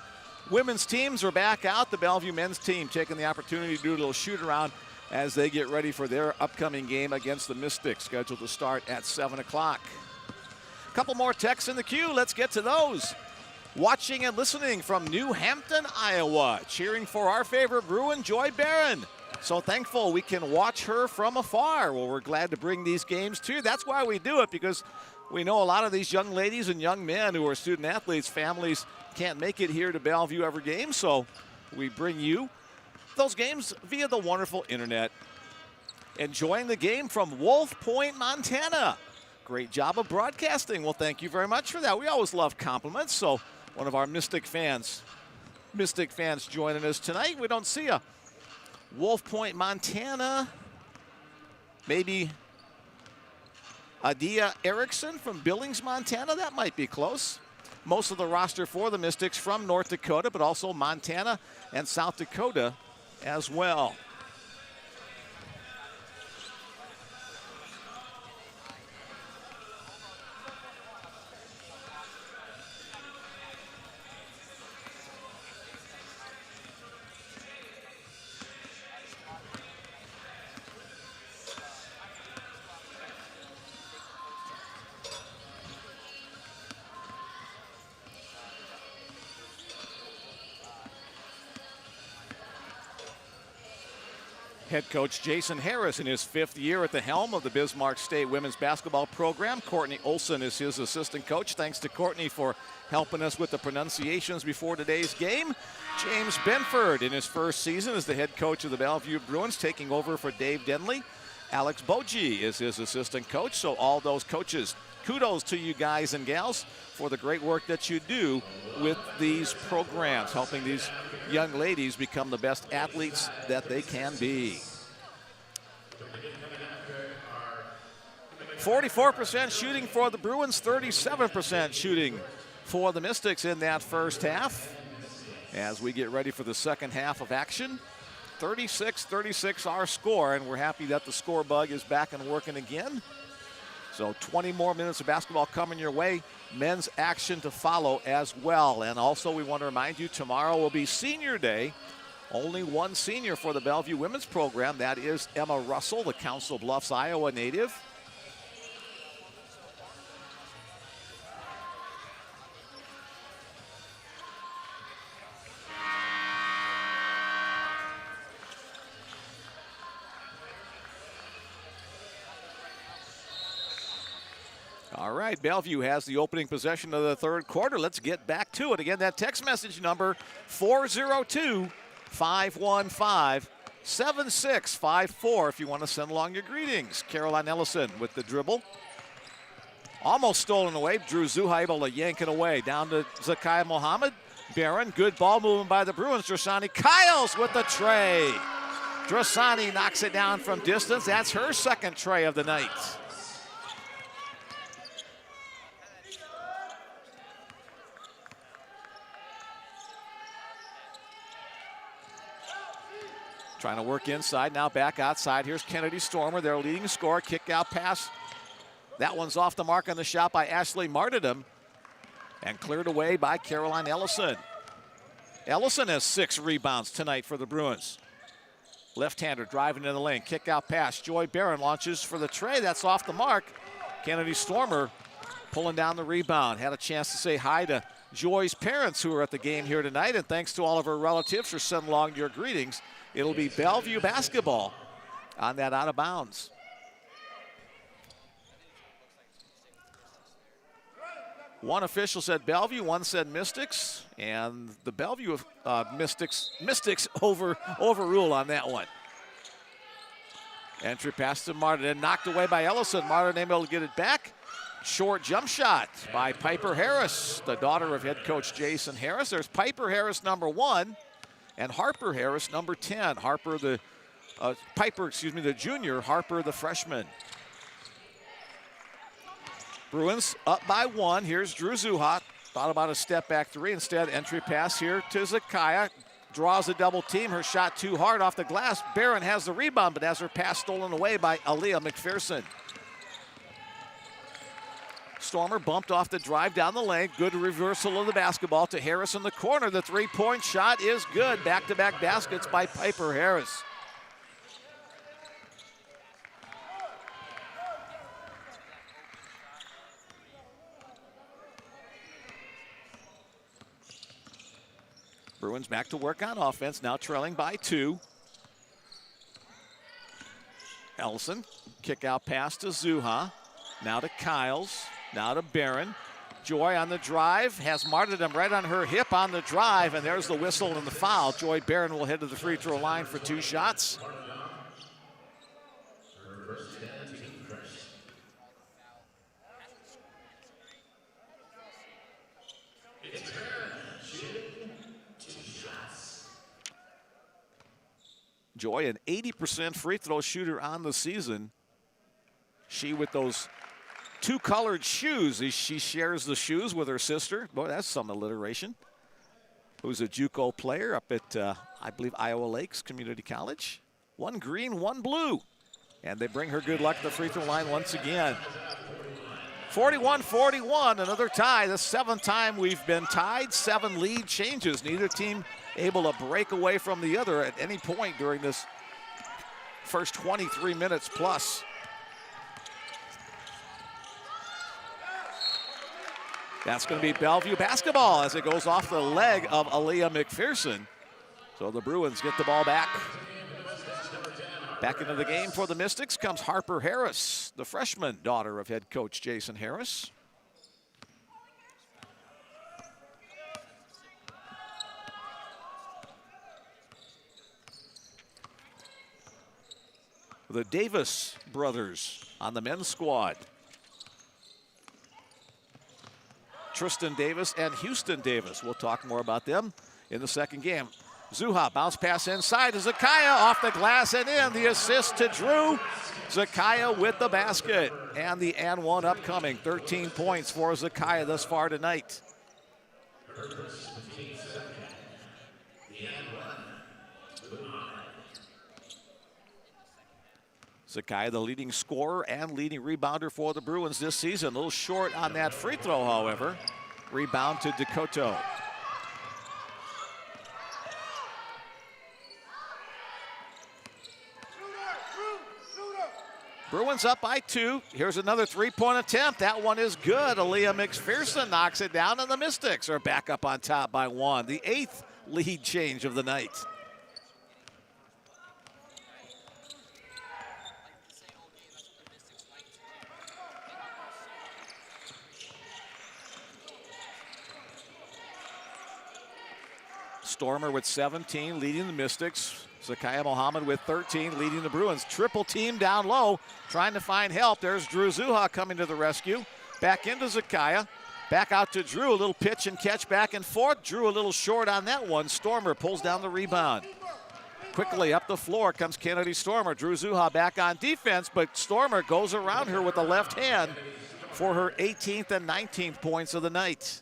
women's teams are back out. The Bellevue men's team taking the opportunity to do a little shoot around as they get ready for their upcoming game against the Mystics, scheduled to start at 7 o'clock. A couple more texts in the queue. Let's get to those. Watching and listening from New Hampton, Iowa, cheering for our favorite Bruin, Joy Barron. So thankful we can watch her from afar. Well, we're glad to bring these games to you. That's why we do it, because we know a lot of these young ladies and young men who are student athletes, families can't make it here to Bellevue every game, so we bring you those games via the wonderful internet. Enjoying the game from Wolf Point, Montana. Great job of broadcasting. Well, thank you very much for that. We always love compliments, so one of our Mystic fans joining us tonight. We don't see a Wolf Point, Montana. Maybe Adia Erickson from Billings, Montana. That might be close. Most of the roster for the Mystics from North Dakota, but also Montana and South Dakota as well. Head coach Jason Harris in his 5th year at the helm of the Bismarck State women's basketball program. Courtney Olson is his assistant coach. Thanks to Courtney for helping us with the pronunciations before today's game. James Benford in his first season as the head coach of the Bellevue Bruins, taking over for Dave Denley. Alex Boji is his assistant coach. So all those coaches, kudos to you guys and gals for the great work that you do with these programs, helping these young ladies become the best athletes that they can be. 44% shooting for the Bruins, 37% shooting for the Mystics in that first half. As we get ready for the second half of action, 36-36 our score, and we're happy that the score bug is back and working again. So 20 more minutes of basketball coming your way. Men's action to follow as well. And also we want to remind you, tomorrow will be senior day. Only one senior for the Bellevue women's program. That is Emma Russell, the Council Bluffs, Iowa native. All right, Bellevue has the opening possession of the third quarter. Let's get back to it. Again, that text message number, 402-515-7654 if you want to send along your greetings. Caroline Ellison with the dribble. Almost stolen away. Drew Zuha able to yank it away. Down to Zakiya Mohammed. Barron, good ball movement by the Bruins. Drasani Kyles with the tray. Drasani knocks it down from distance. That's her second tray of the night. Trying to work inside, now back outside. Here's Kennedy Stormer, their leading scorer. Kick out pass. That one's off the mark on the shot by Ashley Martyrdom. And cleared away by Caroline Ellison. Ellison has 6 rebounds tonight for the Bruins. Left-hander driving in the lane. Kick out pass. Joy Barron launches for the tray. That's off the mark. Kennedy Stormer pulling down the rebound. Had a chance to say hi to Joy's parents who are at the game here tonight. And thanks to all of her relatives for sending along your greetings. It'll be Bellevue basketball on that out of bounds. One official said Bellevue, one said Mystics, and the Bellevue Mystics overrule on that one. Entry pass to Martin and knocked away by Ellison. Martin able to get it back. Short jump shot by Piper Harris, the daughter of head coach Jason Harris. There's Piper Harris, number 1. And Harper Harris, number 10. Piper, the junior. Harper, the freshman. Bruins up by 1. Here's Drew Zuha. Thought about a step back 3. Instead, entry pass here to Zakiya. Draws a double team. Her shot too hard off the glass. Barron has the rebound, but has her pass stolen away by Aaliyah McPherson. Stormer bumped off the drive down the lane. Good reversal of the basketball to Harris in the corner. The three-point shot is good. Back-to-back baskets by Piper Harris. Bruins back to work on offense, now trailing by 2. Ellison, kick out pass to Zuha. Now to Kiles, now to Barron. Joy on the drive, has martyrdom right on her hip on the drive, and there's the whistle and the foul. Joy Barron will head to the free throw line for 2 shots. Joy, an 80% free throw shooter on the season. She with those 2 colored shoes. She shares the shoes with her sister. Boy, that's some alliteration. Who's a JUCO player up at, I believe, Iowa Lakes Community College. 1 green, 1 blue. And they bring her good luck to the free throw line once again. 41-41, another tie. The 7th time we've been tied. 7 lead changes. Neither team able to break away from the other at any point during this first 23 minutes plus. That's going to be Bellevue basketball as it goes off the leg of Aaliyah McPherson. So the Bruins get the ball back. Back into the game for the Mystics comes Harper Harris, the freshman daughter of head coach Jason Harris. The Davis brothers on the men's squad. Tristan Davis and Houston Davis. We'll talk more about them in the second game. Zuha, bounce pass inside to Zakaya, off the glass and in. The assist to Drew. Zakaya with the basket. And the and one upcoming. 13 points for Zakaya thus far tonight. Zakaya, the leading scorer and leading rebounder for the Bruins this season. A little short on that free throw, however. Rebound to Decoto. Bruins up by 2. Here's another three-point attempt. That one is good. Aaliyah McPherson knocks it down, and the Mystics are back up on top by 1. The 8th lead change of the night. Stormer with 17, leading the Mystics. Zakaya Mohammed with 13, leading the Bruins. Triple team down low, trying to find help. There's Drew Zuha coming to the rescue. Back into Zakaya. Back out to Drew. A little pitch and catch back and forth. Drew a little short on that one. Stormer pulls down the rebound. Quickly up the floor comes Kennedy Stormer. Drew Zuha back on defense, but Stormer goes around her with the left hand for her 18th and 19th points of the night.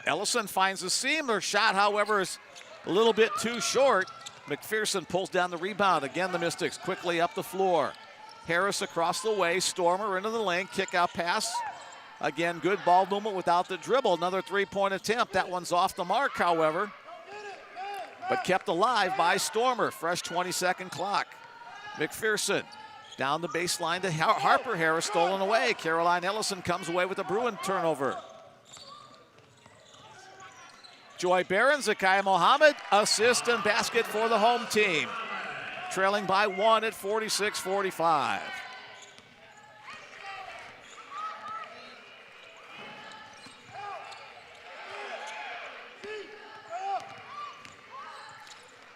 Ellison finds the seam. Her shot, however, is a little bit too short. McPherson pulls down the rebound. Again, the Mystics quickly up the floor. Harris across the way. Stormer into the lane. Kick out pass. Again, good ball movement without the dribble. Another three-point attempt. That one's off the mark, however, but kept alive by Stormer. Fresh 20-second clock. McPherson down the baseline to Harper Harris. Stolen away. Caroline Ellison comes away with a Bruin turnover. Joy Barron, Zakaya Mohammed, assist and basket for the home team. Trailing by 1 at 46-45.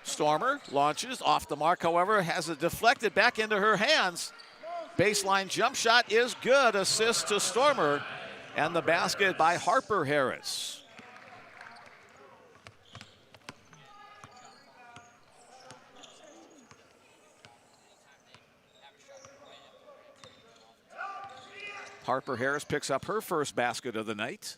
Stormer launches off the mark, however, has it deflected back into her hands. Baseline jump shot is good. Assist to Stormer, and the basket by Harper Harris. Harper Harris picks up her first basket of the night.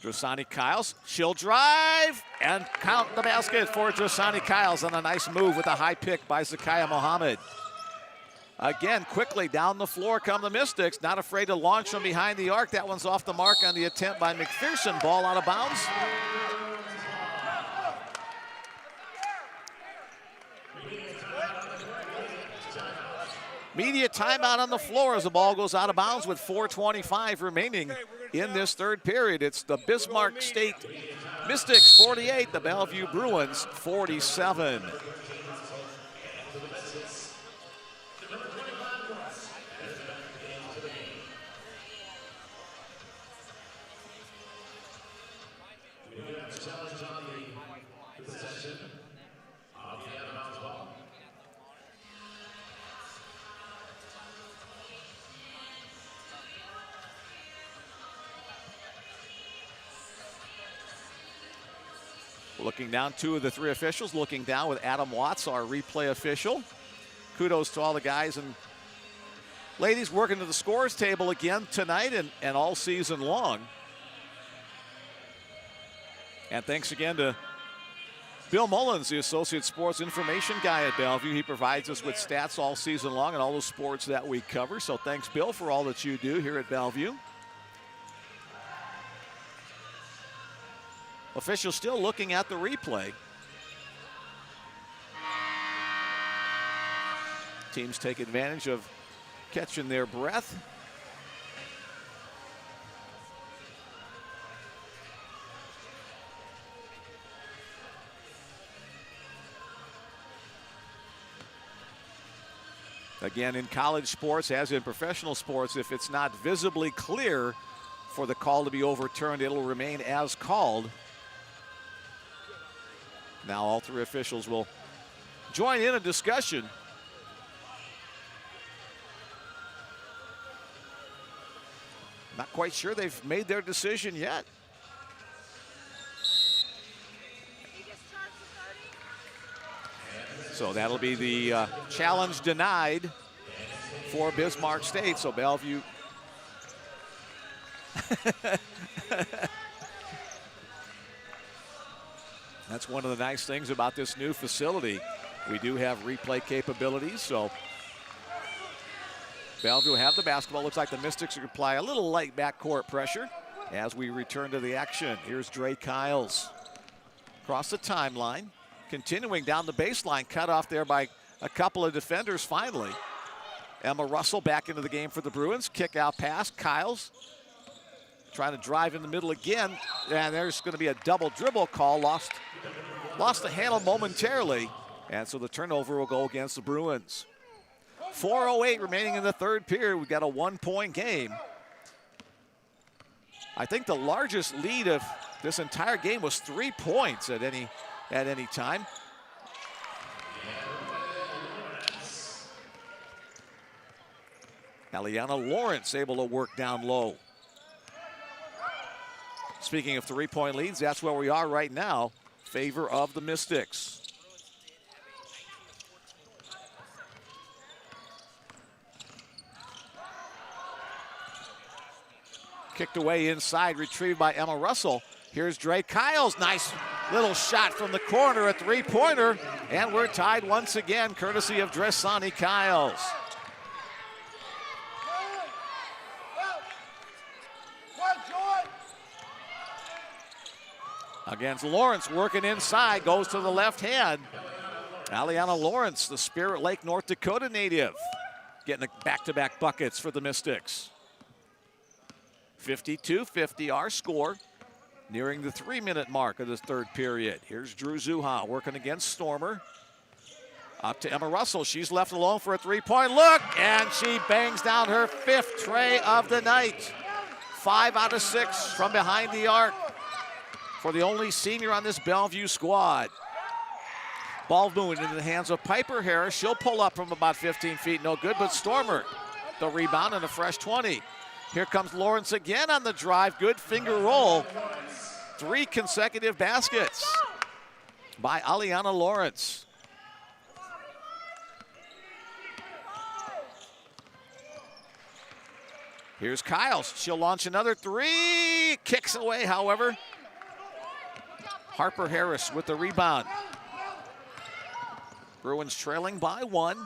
Drasani Kyles, she'll drive and count the basket for Drasani Kyles on a nice move with a high pick by Zakaya Mohammed. Again, quickly down the floor come the Mystics, not afraid to launch from behind the arc. That one's off the mark on the attempt by McPherson. Ball out of bounds. Media timeout on the floor as the ball goes out of bounds with 4:25 remaining in this third period. It's the Bismarck State Mystics 48, the Bellevue Bruins 47. Looking down, 2 of the 3 officials looking down with Adam Watts, our replay official. Kudos to all the guys and ladies working to the scores table again tonight and all season long. And thanks again to Bill Mullins, the Associate Sports Information guy at Bellevue. He provides us with stats all season long and all the sports that we cover. So thanks, Bill, for all that you do here at Bellevue. Officials still looking at the replay. Teams take advantage of catching their breath. Again, in college sports, as in professional sports, if it's not visibly clear for the call to be overturned, it'll remain as called. Now all 3 officials will join in a discussion. Not quite sure they've made their decision yet. So that'll be the challenge denied for Bismarck State. So Bellevue. That's one of the nice things about this new facility. We do have replay capabilities, so Bellevue will have the basketball. Looks like the Mystics will apply a little light backcourt pressure as we return to the action. Here's Dre Kyles across the timeline, continuing down the baseline, cut off there by a couple of defenders finally. Emma Russell back into the game for the Bruins. Kick out pass, Kyles trying to drive in the middle again, and there's going to be a double dribble call. Lost the handle momentarily, and so the turnover will go against the Bruins. 4:08 remaining in the third period. We've got a 1-point game. I think the largest lead of this entire game was 3 points at any time. Aliana Lawrence able to work down low. Speaking of 3-point leads, that's where we are right now. Favor of the Mystics. Kicked away inside, retrieved by Emma Russell. Here's Dre Kyles. Nice little shot from the corner, a 3-pointer. And we're tied once again, courtesy of Drasani Kyles. Against Lawrence, working inside, goes to the left hand. Aliana Lawrence, the Spirit Lake, North Dakota native, getting back-to-back buckets for the Mystics. 52-50, our score, nearing the 3-minute mark of this third period. Here's Drew Zuha working against Stormer. Up to Emma Russell. She's left alone for a 3-point look, and she bangs down her 5th tray of the night. 5 out of 6 from behind the arc for the only senior on this Bellevue squad. Ball moving into the hands of Piper Harris. She'll pull up from about 15 feet, no good, but Stormer, the rebound and a fresh 20. Here comes Lawrence again on the drive, good finger roll. 3 consecutive baskets by Aliana Lawrence. Here's Kyles. She'll launch another three. Kicks away, however. Harper Harris with the rebound. Bruins trailing by 1.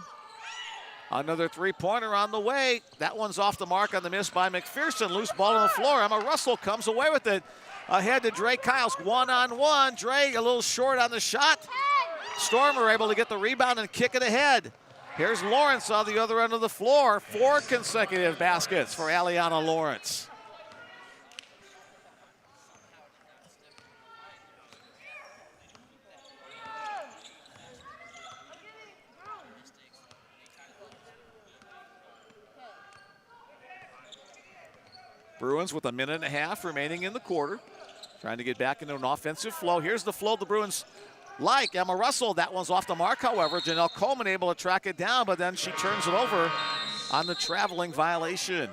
Another three-pointer on the way. That one's off the mark on the miss by McPherson. Loose ball on the floor. Emma Russell comes away with it. Ahead to Dre Kyles, one-on-one. Dre a little short on the shot. Stormer able to get the rebound and kick it ahead. Here's Lawrence on the other end of the floor. 4 consecutive baskets for Aliana Lawrence. Bruins with a minute and a half remaining in the quarter. Trying to get back into an offensive flow. Here's the flow the Bruins like. Emma Russell, that one's off the mark, however. Janelle Coleman able to track it down, but then she turns it over on the traveling violation.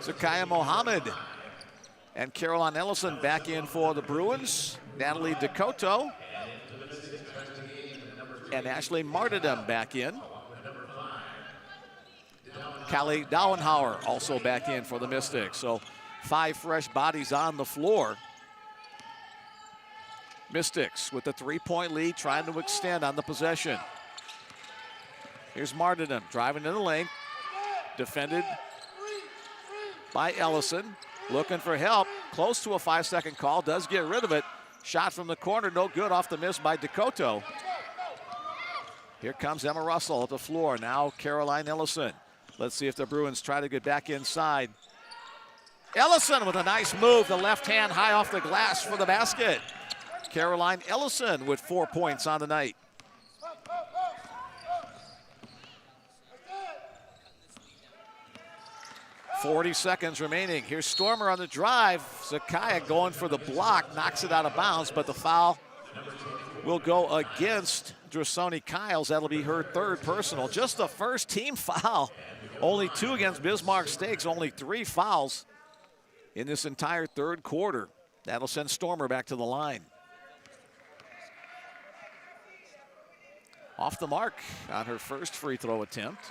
Zakaya Mohammed and Caroline Ellison back in for the Bruins. Natalie Dakota and Ashley Martyrdom back in. Callie Dauenhauer also back in for the Mystics. So 5 fresh bodies on the floor. Mystics with the 3-point lead, trying to extend on the possession. Here's Martyrdom driving in the lane. Defended by Ellison. Looking for help. Close to a 5-second call. Does get rid of it. Shot from the corner, no good, off the miss by Dakota. Here comes Emma Russell at the floor. Now Caroline Ellison. Let's see if the Bruins try to get back inside. Ellison with a nice move. The left hand high off the glass for the basket. Caroline Ellison with 4 points on the night. .40 seconds remaining. Here's Stormer on the drive. Zakaya going for the block, knocks it out of bounds, but the foul will go against Drasoni Kyles. That'll be her 3rd personal. Just the first team foul. Only 2 against Bismarck Stakes, only 3 fouls in this entire 3rd quarter. That'll send Stormer back to the line. Off the mark on her first free throw attempt.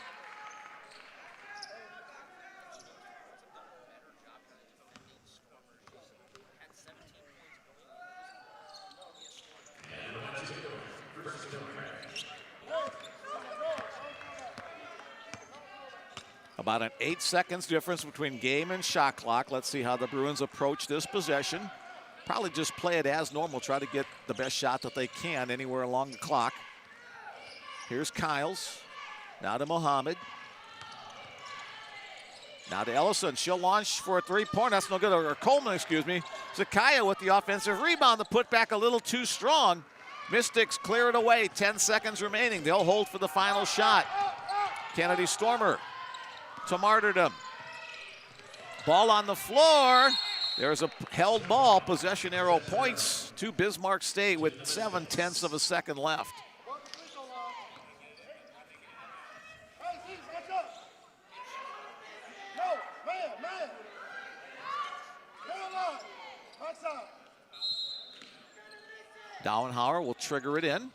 About an 8 seconds difference between game and shot clock. Let's see how the Bruins approach this possession. Probably just play it as normal, try to get the best shot that they can anywhere along the clock. Here's Kyles, now to Mohammed. Now to Ellison, she'll launch for a 3-point, that's no good, or Coleman, excuse me. Zakaya with the offensive rebound, the putback a little too strong. Mystics clear it away, 10 seconds remaining. They'll hold for the final shot. Kennedy Stormer to Martyrdom. Ball on the floor. There's a held ball. Possession arrow points to Bismarck State with 7/10 of a second left. Dauenhauer will trigger it in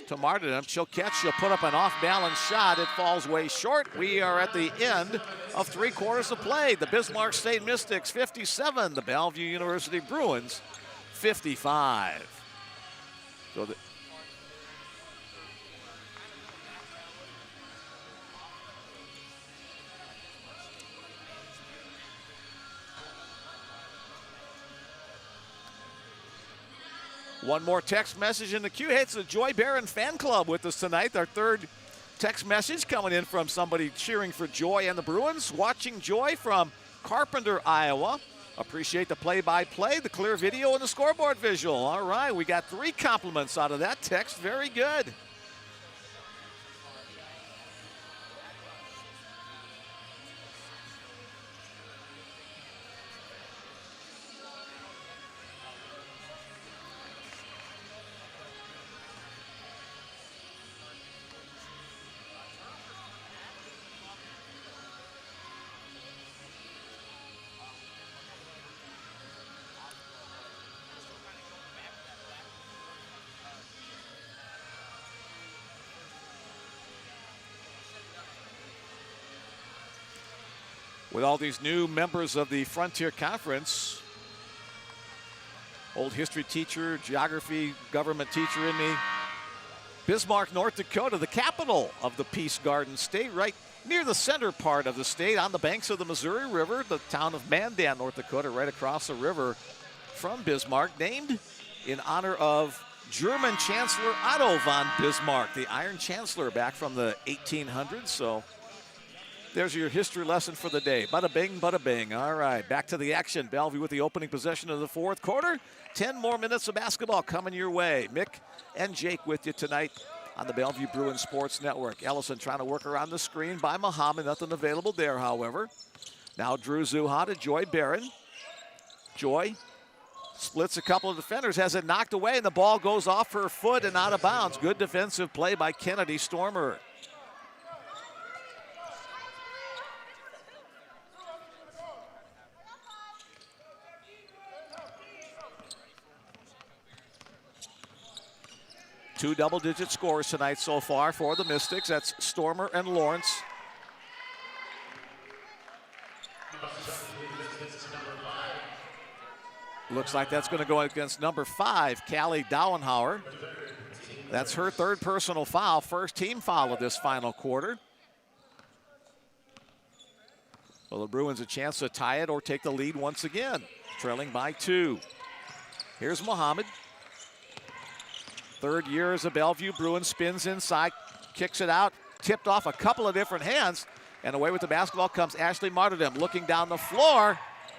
to Martyrdom. She'll catch, she'll put up an off-balance shot. It falls way short. We are at the end of 3 quarters of play. The Bismarck State Mystics 57, the Bellevue University Bruins 55. So one more text message in the queue. Hey, it's the Joy Barron fan club with us tonight. Our 3rd text message coming in from somebody cheering for Joy and the Bruins. Watching Joy from Carpenter, Iowa. Appreciate the play-by-play, the clear video, and the scoreboard visual. All right, we got 3 compliments out of that text. Very good. with all these new members of the Frontier Conference. Old history teacher, geography, government teacher in me. Bismarck, North Dakota, the capital of the Peace Garden State, right near the center part of the state on the banks of the Missouri River, the town of Mandan, North Dakota, right across the river from Bismarck, named in honor of German Chancellor Otto von Bismarck, the Iron Chancellor back from the 1800s. So there's your history lesson for the day. Bada bing, bada bing. All right, back to the action. Bellevue with the opening possession of the fourth quarter. 10 more minutes of basketball coming your way. Mick and Jake with you tonight on the Bellevue Bruins Sports Network. Ellison trying to work around the screen by Muhammad. Nothing available there, however. Now Drew Zuha to Joy Barron. Joy splits a couple of defenders, has it knocked away, and the ball goes off her foot and out of bounds. Good defensive play by Kennedy Stormer. Two double-digit scores tonight so far for the Mystics. That's Stormer and Lawrence. Looks like that's going to go against number 5, Callie Dauenhauer. That's her third personal foul, first team foul of this final quarter. Well, the Bruins a chance to tie it or take the lead once again, trailing by 2. Here's Muhammad. Third year as a Bellevue Bruin, spins inside, kicks it out, tipped off a couple of different hands, and away with the basketball comes Ashley Martyrdom, looking down the floor,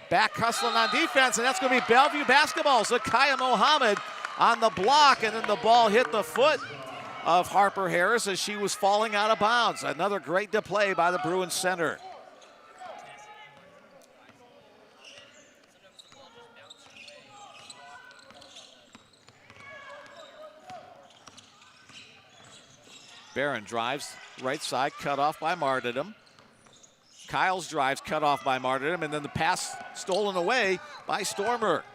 back hustling on defense, and that's going to be Bellevue basketball. Zakiyah Mohammed on the block, and then the ball hit the foot of Harper Harris as she was falling out of bounds. Another great display by the Bruins center. Barron drives right side, cut off by Martyrdom. Kyle's drives cut off by Martyrdom, and then the pass stolen away by Stormer.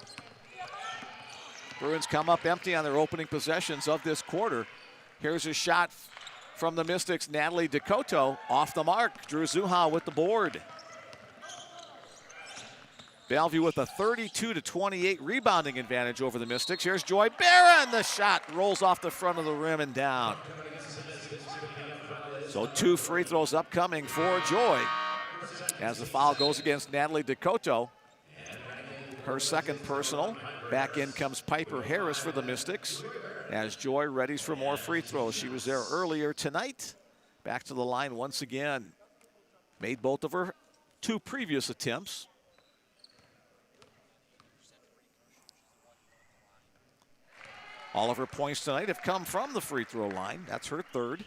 Bruins come up empty on their opening possessions of this quarter. Here's a shot from the Mystics, Natalie Decoto, off the mark. Drew Zuha with the board. Bellevue with a 32-28 rebounding advantage over the Mystics. Here's Joy Barron. The shot rolls off the front of the rim and down. So 2 free throws upcoming for Joy as the foul goes against Natalie Decoto. Her second personal. Back in comes Piper Harris for the Mystics as Joy readies for more free throws. She was there earlier tonight. Back to the line once again. Made both of her 2 previous attempts. All of her points tonight have come from the free throw line. That's her third.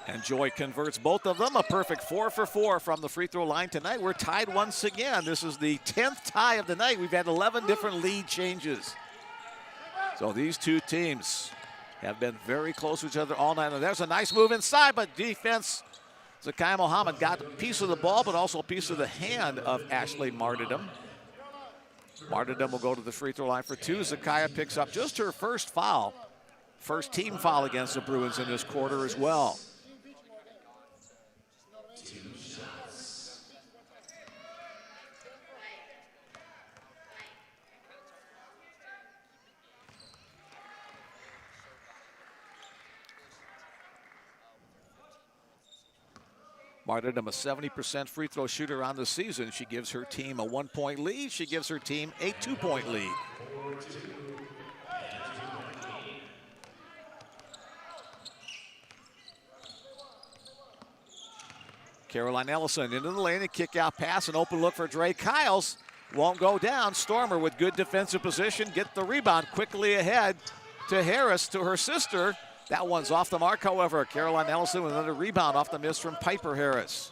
And Joy converts both of them. A perfect 4 for 4 from the free throw line tonight. We're tied once again. This is the 10th tie of the night. We've had 11 different lead changes. So these two teams have been very close to each other all night. And there's a nice move inside, but defense. Zakiyah Mohammed got a piece of the ball, but also a piece of the hand of Ashley Martyrdom. Martyrdom will go to the free throw line for 2. Zakiyah picks up just her first foul. First team foul against the Bruins in this quarter as well. Martyrdom, a 70% free throw shooter on the season. She gives her team a 1-point lead. She gives her team a 2-point lead. Caroline Ellison into the lane, a kick out pass, an open look for Dre Kyles. Won't go down. Stormer with good defensive position, get the rebound quickly ahead to Harris, to her sister. That one's off the mark, however. Caroline Ellison with another rebound off the miss from Piper Harris.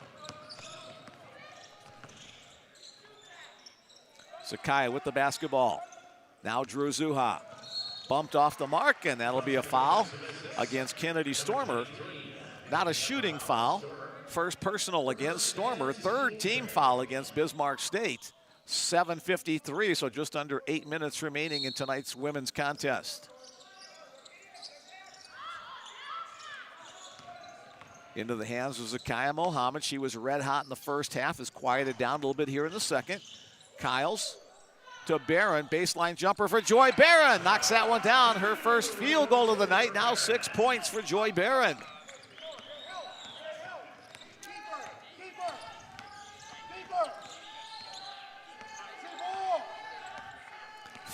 Zakiyah with the basketball. Now Drew Zuha. Bumped off the mark, and that'll be a foul against Kennedy Stormer. Not a shooting foul. First personal against Stormer. Third team foul against Bismarck State. 7:53, so just under 8 minutes remaining in tonight's women's contest. Into the hands of Zakiya Mohammed. She was red hot in the first half, has quieted down a little bit here in the second. Kiles to Barron, baseline jumper for Joy Barron. Knocks that one down, her first field goal of the night. Now 6 points for Joy Barron.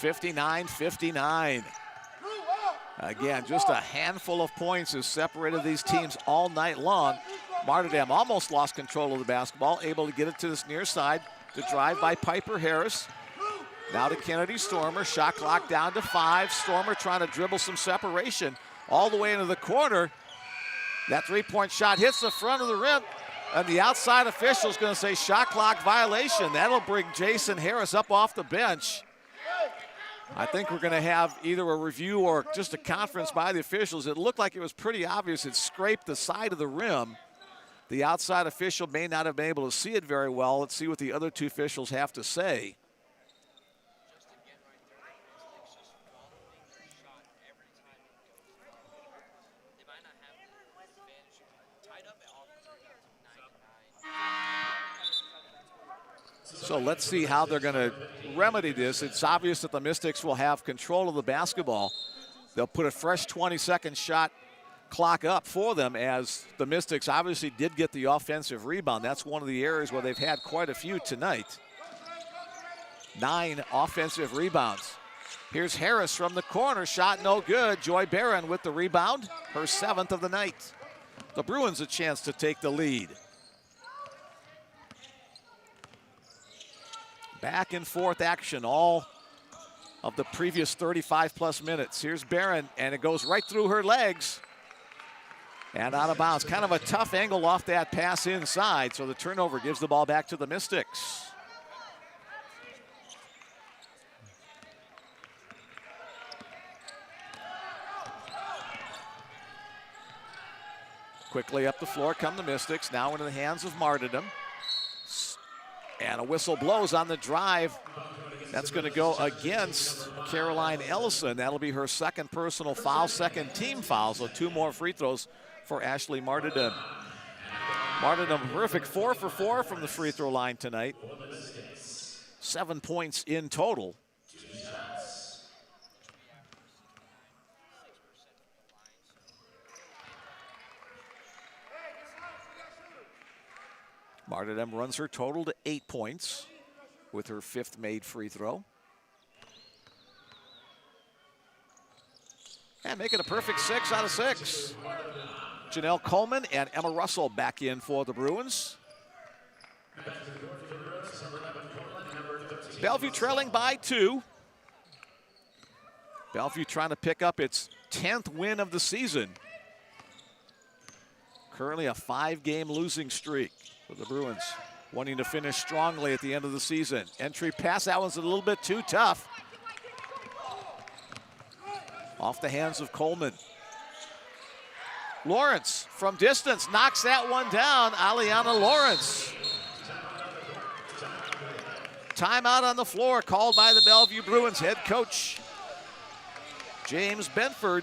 59-59. Again, just a handful of points has separated these teams all night long. Martyrdom almost lost control of the basketball, able to get it to this near side. The drive by Piper Harris. Now to Kennedy Stormer, shot clock down to 5. Stormer trying to dribble some separation all the way into the corner. That three-point shot hits the front of the rim, and the outside official is going to say shot clock violation. That'll bring Jason Harris up off the bench. I think we're going to have either a review or just a conference by the officials. It looked like it was pretty obvious. It scraped the side of the rim. The outside official may not have been able to see it very well. Let's see what the other two officials have to say. So let's see how they're going to remedy this. It's obvious that the Mystics will have control of the basketball. They'll put a fresh 20-second shot clock up for them, as the Mystics obviously did get the offensive rebound. That's one of the areas where they've had quite a few tonight. 9 offensive rebounds. Here's Harris from the corner, shot no good. Joy Barron with the rebound, her 7th of the night. The Bruins a chance to take the lead. Back and forth action all of the previous 35-plus minutes. Here's Barron, and it goes right through her legs and out of bounds. Kind of a tough angle off that pass inside, so the turnover gives the ball back to the Mystics. Quickly up the floor come the Mystics, now into the hands of Martyrdom. And a whistle blows on the drive. That's going to go against Caroline Ellison. That'll be her 2nd personal foul, 2nd team foul. So 2 more free throws for Ashley Martyrdom. Martyrdom, terrific 4 for 4 from the free throw line tonight. 7 points in total. Martyrdom runs her total to 8 points with her 5th made free throw. And make it a perfect 6 out of 6. Janelle Coleman and Emma Russell back in for the Bruins. Bellevue trailing by 2. Bellevue trying to pick up its 10th win of the season. Currently a 5-game losing streak for the Bruins, wanting to finish strongly at the end of the season. Entry pass, that one's a little bit too tough. Off the hands of Coleman. Lawrence from distance knocks that one down. Aliana Lawrence. Timeout on the floor called by the Bellevue Bruins head coach James Benford.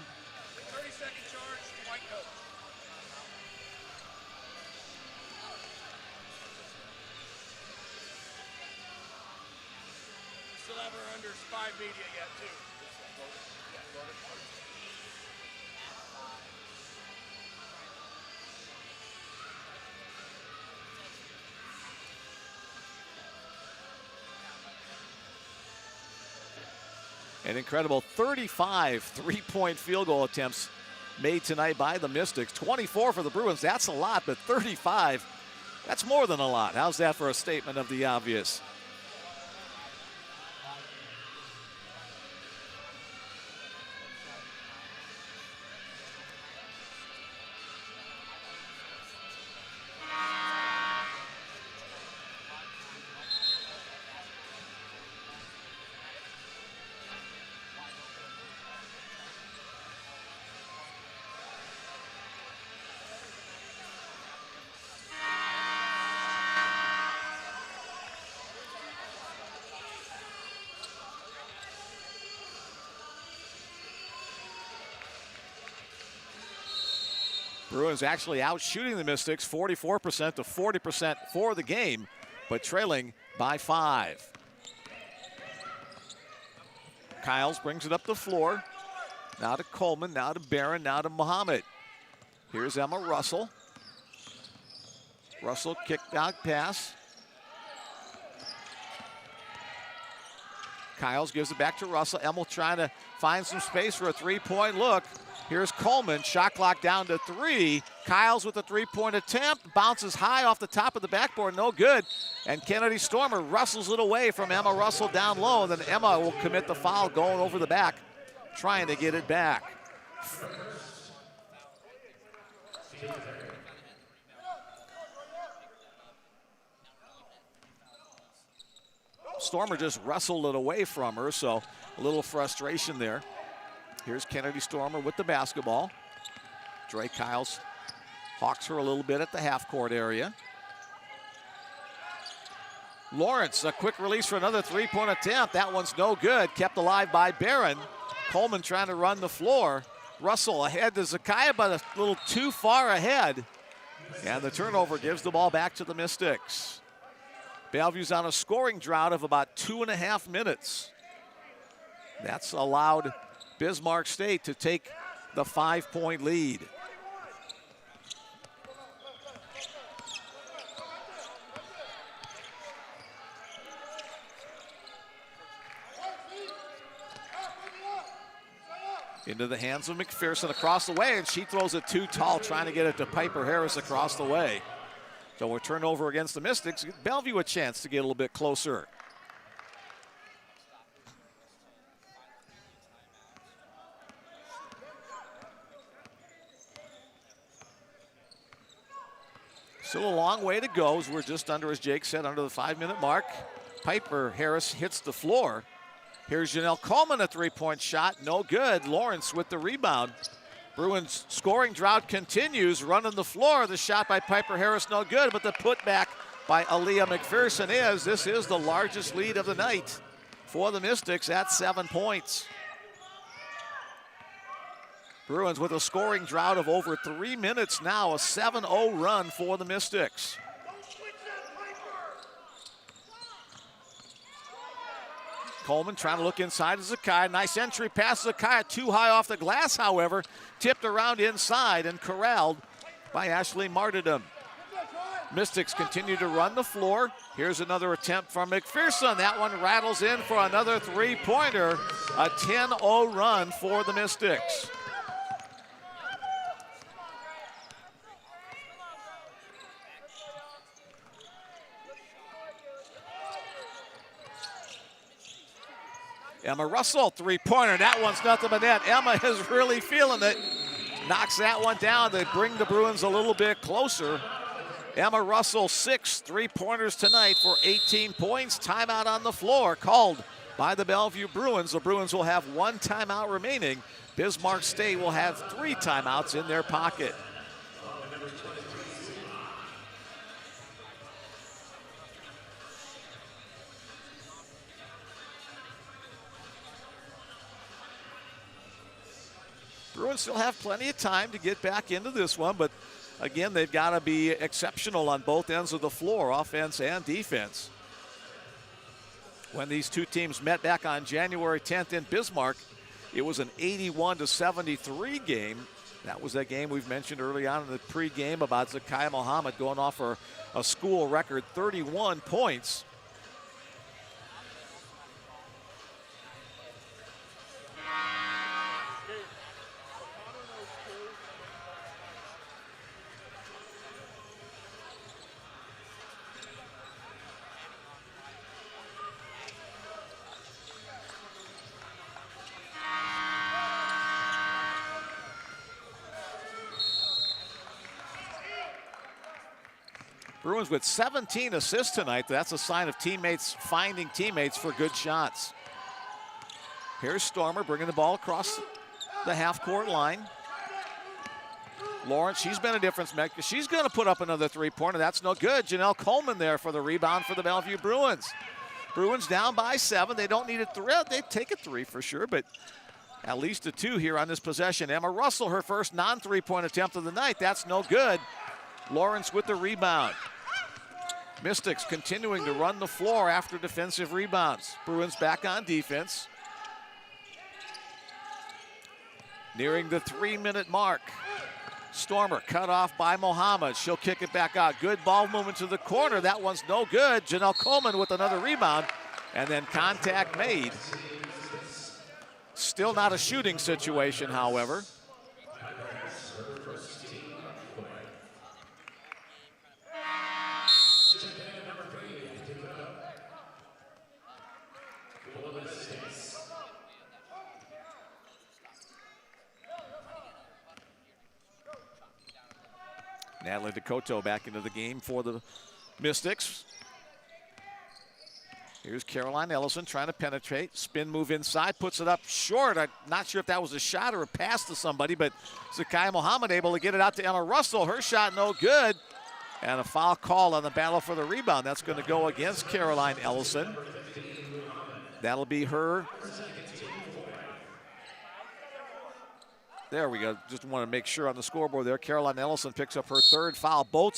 An incredible 35 three-point field goal attempts made tonight by the Mystics. 24 for the Bruins, that's a lot, but 35, that's more than a lot. How's that for a statement of the obvious? Bruins actually out shooting the Mystics 44% to 40% for the game, but trailing by 5. Kyles brings it up the floor. Now to Coleman, now to Barron, now to Muhammad. Here's Emma Russell. Russell kicked out pass. Kyles gives it back to Russell. Emma trying to find some space for a three-point look. Here's Coleman, shot clock down to 3. Kyles with a three-point attempt, bounces high off the top of the backboard, no good. And Kennedy Stormer wrestles it away from Emma Russell down low, and then Emma will commit the foul going over the back, trying to get it back. Stormer just wrestled it away from her, so a little frustration there. Here's Kennedy Stormer with the basketball. Dre Kyles hawks her a little bit at the half-court area. Lawrence, a quick release for another three-point attempt. That one's no good, kept alive by Barron. Coleman trying to run the floor. Russell ahead to Zakaya, but a little too far ahead. And the turnover gives the ball back to the Mystics. Bellevue's on a scoring drought of about 2.5 minutes. That's allowed Bismarck State to take the 5-point lead. Into the hands of McPherson across the way, and she throws it too tall, trying to get it to Piper Harris across the way. So a turnover against the Mystics. Bellevue a chance to get a little bit closer. Still a long way to go as we're just under, as Jake said, under the 5-minute mark. Piper Harris hits the floor. Here's Janelle Coleman, a three-point shot, no good. Lawrence with the rebound. Bruins scoring drought continues, running the floor. The shot by Piper Harris, no good, but the putback by Aaliyah McPherson is. This is the largest lead of the night for the Mystics at 7 points. Bruins with a scoring drought of over 3 minutes now, a 7-0 run for the Mystics. Coleman trying to look inside to Zakai. Nice entry pass to Zakai. Too high off the glass, however. Tipped around inside and corralled by Ashley Martyrdom. Mystics continue to run the floor. Here's another attempt from McPherson. That one rattles in for another three-pointer. A 10-0 run for the Mystics. Emma Russell, three-pointer. That one's nothing but net. Emma is really feeling it. Knocks that one down to bring the Bruins a little bit closer. Emma Russell, 6 three-pointers tonight for 18 points. Timeout on the floor called by the Bellevue Bruins. The Bruins will have 1 timeout remaining. Bismarck State will have 3 timeouts in their pocket. Bruins still have plenty of time to get back into this one, but again, they've got to be exceptional on both ends of the floor, offense and defense. When these two teams met back on January 10th in Bismarck, it was an 81-73 game. That was that game we've mentioned early on in the pregame about Zakai Muhammad going off for a school record 31 points. Bruins with 17 assists tonight. That's a sign of teammates finding teammates for good shots. Here's Stormer bringing the ball across the half-court line. Lawrence, she's been a difference maker. She's going to put up another three-pointer. That's no good. Janelle Coleman there for the rebound for the Bellevue Bruins. Bruins down by 7. They don't need a 3. They take a 3 for sure, but At least a 2 here on this possession. Emma Russell, her first non-3-point attempt of the night. That's no good. Lawrence with the rebound. Mystics continuing to run the floor after defensive rebounds. Bruins back on defense. Nearing the 3-minute mark. Stormer cut off by Mohammed. She'll kick it back out. Good ball movement to the corner. That one's no good. Janelle Coleman with another rebound. And then contact made. Still not a shooting situation, however. Natalie Dakota back into the game for the Mystics. Here's Caroline Ellison trying to penetrate. Spin move inside, puts it up short. I'm not sure if that was a shot or a pass to somebody, but Zakiya Mohammed able to get it out to Emma Russell. Her shot no good. And a foul call on the battle for the rebound. That's going to go against Caroline Ellison. That'll be her. There we go. Just want to make sure on the scoreboard there. Caroline Ellison picks up her 3rd foul. Both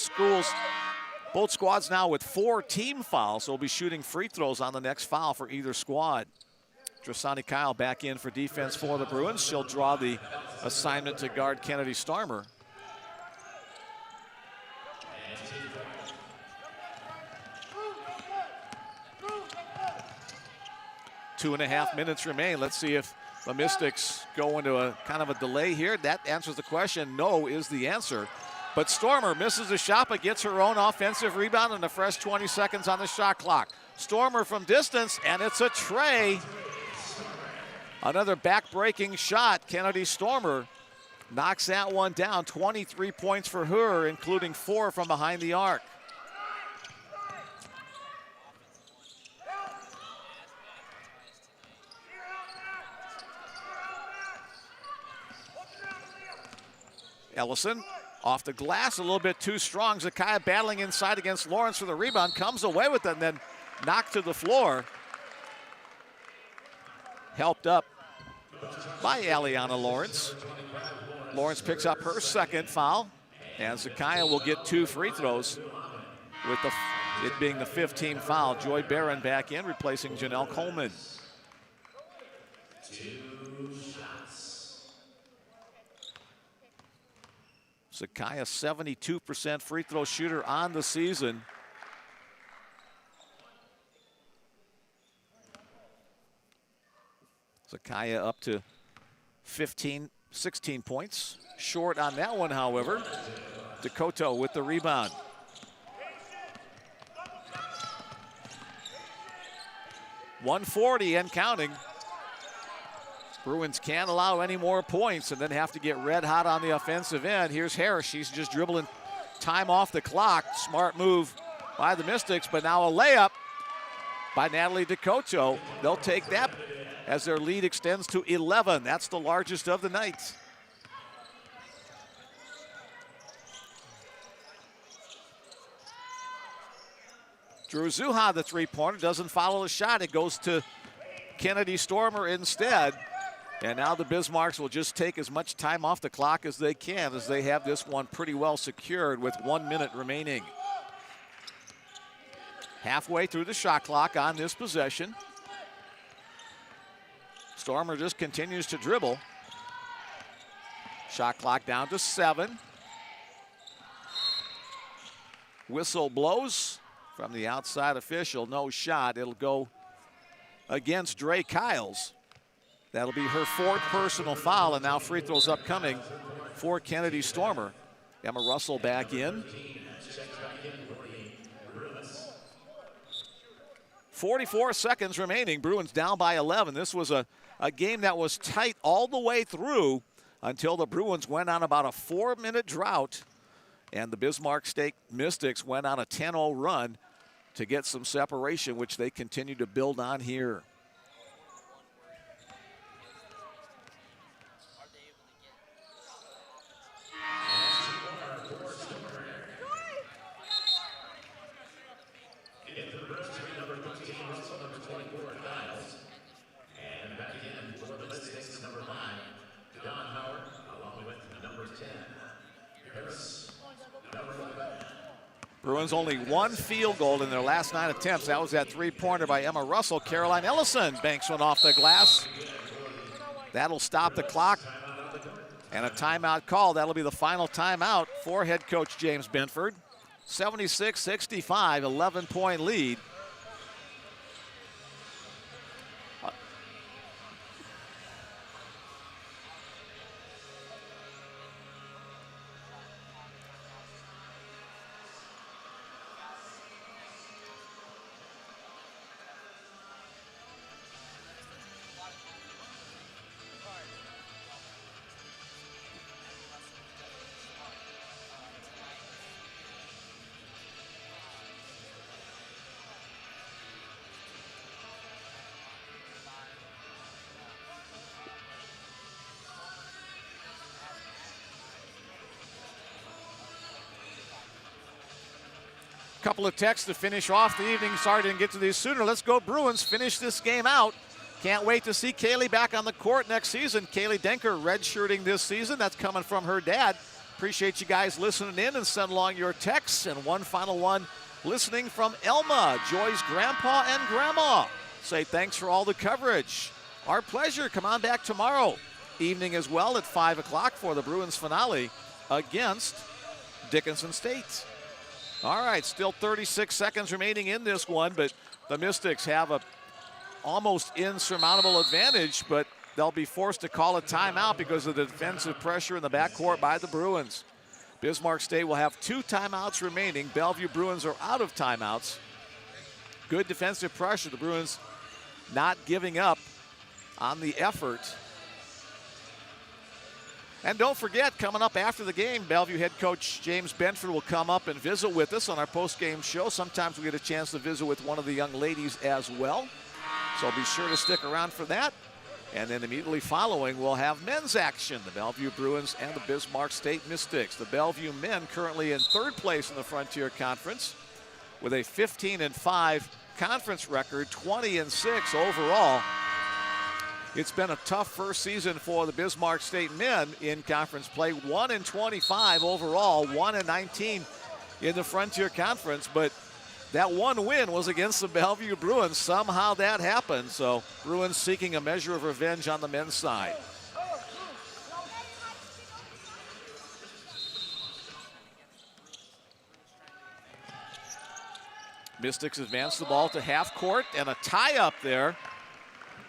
squads now with 4 team fouls, so we'll be shooting free throws on the next foul for either squad. Drasani Kyle back in for defense for the Bruins. She'll draw the assignment to guard Kennedy Starmer. Two and a half minutes remain. Let's see if the Mystics go into a kind of a delay here. That answers the question. No is the answer. But Stormer misses a shot but gets her own offensive rebound and a fresh 20 seconds on the shot clock. Stormer from distance, and it's a tray. Another back-breaking shot. Kennedy Stormer knocks that one down. 23 points for her, including 4 from behind the arc. Ellison off the glass, a little bit too strong. Zakiya battling inside against Lawrence for the rebound, comes away with it and then knocked to the floor. Helped up by Aliana Lawrence. Lawrence picks up her 2nd foul, and Zakiya will get 2 free throws with it being the 15th foul. Joy Barron back in, replacing Janelle Coleman. Zakiya, 72% free throw shooter on the season. Zakiya up to 16 points. Short on that one, however. Dakota with the rebound. .140 and counting. Bruins can't allow any more points and then have to get red hot on the offensive end. Here's Harris. She's just dribbling time off the clock. Smart move by the Mystics, but now a layup by Natalie Dakota. They'll take that as their lead extends to 11. That's the largest of the night. Drew Zuha, the 3-pointer, doesn't follow the shot. It goes to Kennedy Stormer instead. And now the Bismarcks will just take as much time off the clock as they can, as they have this one pretty well secured with 1 minute remaining. Halfway through the shot clock on this possession. Stormer just continues to dribble. Shot clock down to 7. Whistle blows from the outside official. No shot. It'll go against Dre Kiles. That'll be her 4th personal foul, and now free throws upcoming for Kennedy Stormer. Emma Russell back in. 44 seconds remaining. Bruins down by 11. This was a game that was tight all the way through until the Bruins went on about a 4-minute drought, and the Bismarck State Mystics went on a 10-0 run to get some separation, which they continue to build on here. Bruins only one field goal in their last 9 attempts. That was that three-pointer by Emma Russell. Caroline Ellison banks one off the glass. That'll stop the clock. And a timeout call. That'll be the final timeout for head coach James Benford. 76-65, 11-point lead. Couple of texts to finish off the evening. Sorry didn't get to these sooner. Let's go Bruins. Finish this game out. Can't wait to see Kaylee back on the court next season. Kaylee Denker redshirting this season. That's coming from her dad. Appreciate you guys listening in and send along your texts. And one final one listening from Elma, Joy's grandpa and grandma. Say thanks for all the coverage. Our pleasure. Come on back tomorrow evening as well at 5 o'clock for the Bruins finale against Dickinson State. All right, still 36 seconds remaining in this one, but the Mystics have a almost insurmountable advantage, but they'll be forced to call a timeout because of the defensive pressure in the backcourt by the Bruins. Bismarck State will have 2 timeouts remaining. Bellevue Bruins are out of timeouts. Good defensive pressure. The Bruins not giving up on the effort. And don't forget, coming up after the game, Bellevue head coach James Benford will come up and visit with us on our post-game show. Sometimes we get a chance to visit with one of the young ladies as well. So be sure to stick around for that. And then immediately following, we'll have men's action, the Bellevue Bruins and the Bismarck State Mystics. The Bellevue men currently in 3rd place in the Frontier Conference with a 15-5 conference record, 20-6 overall. It's been a tough first season for the Bismarck State men in conference play. 1-25 overall, 1-19 in the Frontier Conference, but that one win was against the Bellevue Bruins. Somehow that happened, so Bruins seeking a measure of revenge on the men's side. Mystics advance the ball to half court and a tie up there.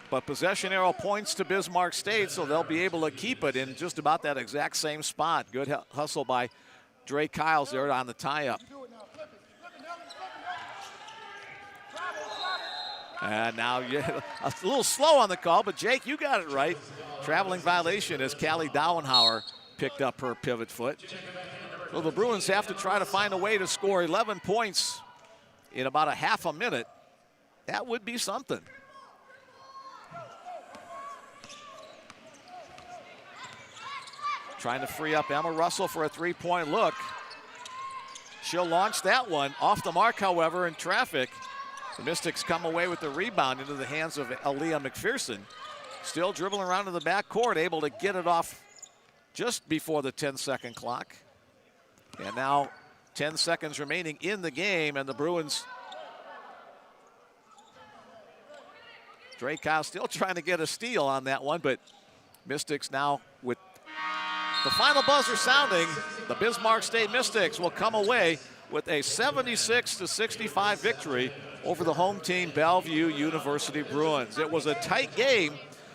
But possession arrow points to Bismarck State, so they'll be able to keep it in just about that exact same spot. Good hustle by Dre Kiles there on the tie-up. And now a little slow on the call, but Jake, you got it right. Traveling violation as Callie Dauenhauer picked up her pivot foot. So the Bruins have to try to find a way to score 11 points in about a half a minute. That would be something. Trying to free up Emma Russell for a 3-point look. She'll launch that one. Off the mark, however, in traffic. The Mystics come away with the rebound into the hands of Aaliyah McPherson. Still dribbling around to the backcourt, able to get it off just before the 10-second clock. And now 10 seconds remaining in the game, and the Bruins. Dre Kyle still trying to get a steal on that one, but Mystics now with the final buzzer sounding. The Bismarck State Mystics will come away with a 76-65 victory over the home team Bellevue University Bruins. It was a tight game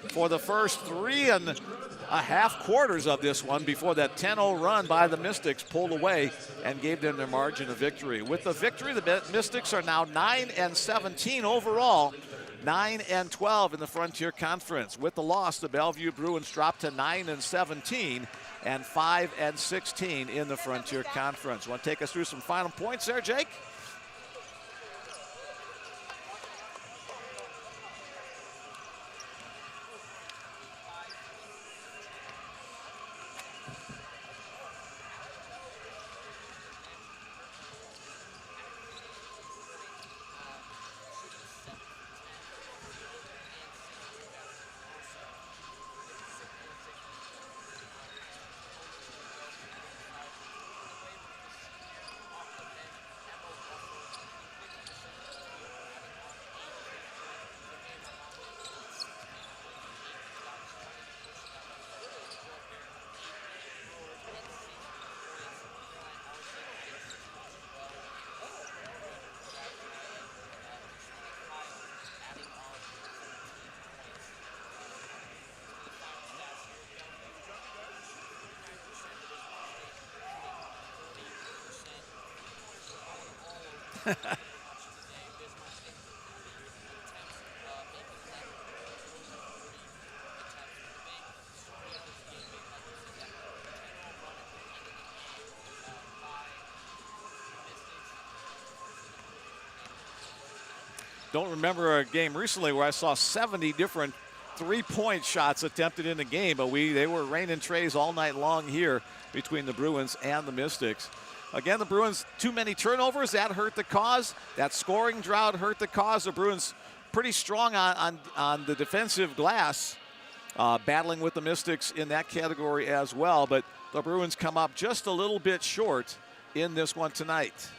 for the first 3.5 quarters of this one before that 10-0 run by the Mystics pulled away and gave them their margin of victory. With the victory, the Mystics are now 9-17 overall, 9-12 in the Frontier Conference. With the loss, the Bellevue Bruins dropped to 9-17 and 5-16 in the Frontier Conference. Want to take us through some final points there, Jake? Don't remember a game recently where I saw 70 different three-point shots attempted in a game, but they were raining trays all night long here between the Bruins and the Mystics. Again, the Bruins, too many turnovers, that hurt the cause. That scoring drought hurt the cause. The Bruins pretty strong on the defensive glass, battling with the Mystics in that category as well, but the Bruins come up just a little bit short in this one tonight.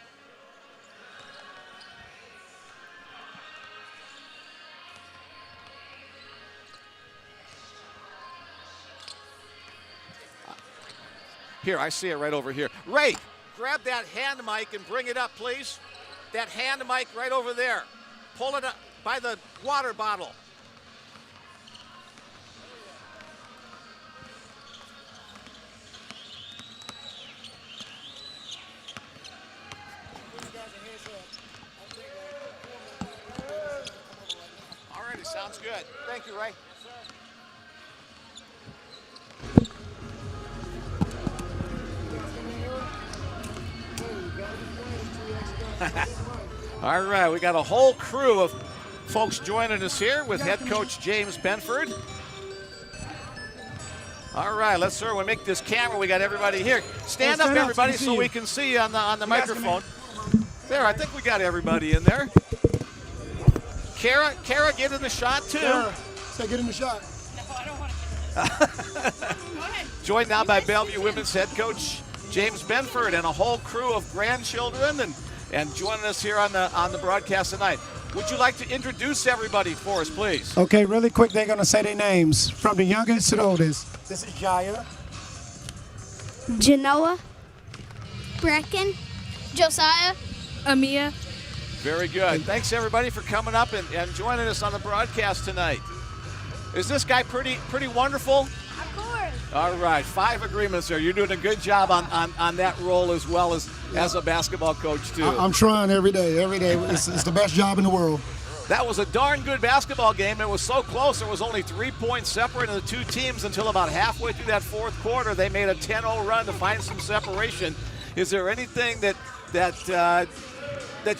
Here, I see it right over here. Ray, grab that hand mic and bring it up, please. That hand mic right over there. Pull it up by the water bottle. All righty, sounds good. Thank you, Ray. All right, we got a whole crew of folks joining us here with head coach James Benford. All right, let's sir, we make this camera. We got everybody here. Stand up, everybody, so we can see you on the microphone. There, I think we got everybody in there. Kara, get in the shot too. Kara, say get in the shot. No, I don't want to. Go ahead. Joined now by Bellevue women's head coach James Benford and a whole crew of grandchildren and joining us here on the broadcast tonight. Would you like to introduce everybody for us, please? Okay, really quick, they're going to say their names from the youngest to the oldest. This is Jaya. Genoa. Brecken. Josiah. Amia. Very good. Thanks, everybody, for coming up and joining us on the broadcast tonight. Is this guy pretty wonderful? Of course. All right, 5 agreements there. You're doing a good job on that role as well as a basketball coach, too. I'm trying every day. It's the best job in the world. That was a darn good basketball game. It was so close. There was only 3 points separating the two teams until about halfway through that fourth quarter. They made a 10-0 run to find some separation. Is there anything that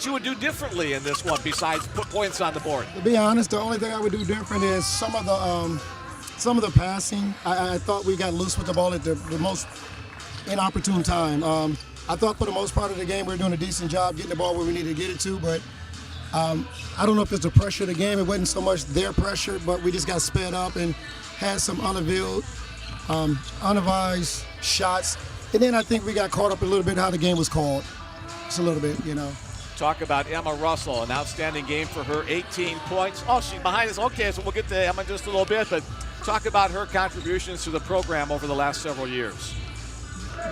you would do differently in this one besides put points on the board? To be honest, the only thing I would do different is some of the passing. I thought we got loose with the ball at the most inopportune time. I thought for the most part of the game we were doing a decent job getting the ball where we needed to get it to, but I don't know if it's the pressure of the game. It wasn't so much their pressure, but we just got sped up and had some unadvised shots. And then I think we got caught up a little bit how the game was called. Just a little bit, Talk about Emma Russell, an outstanding game for her, 18 points. Oh, she's behind us. Okay, so we'll get to Emma in just a little bit, but talk about her contributions to the program over the last several years.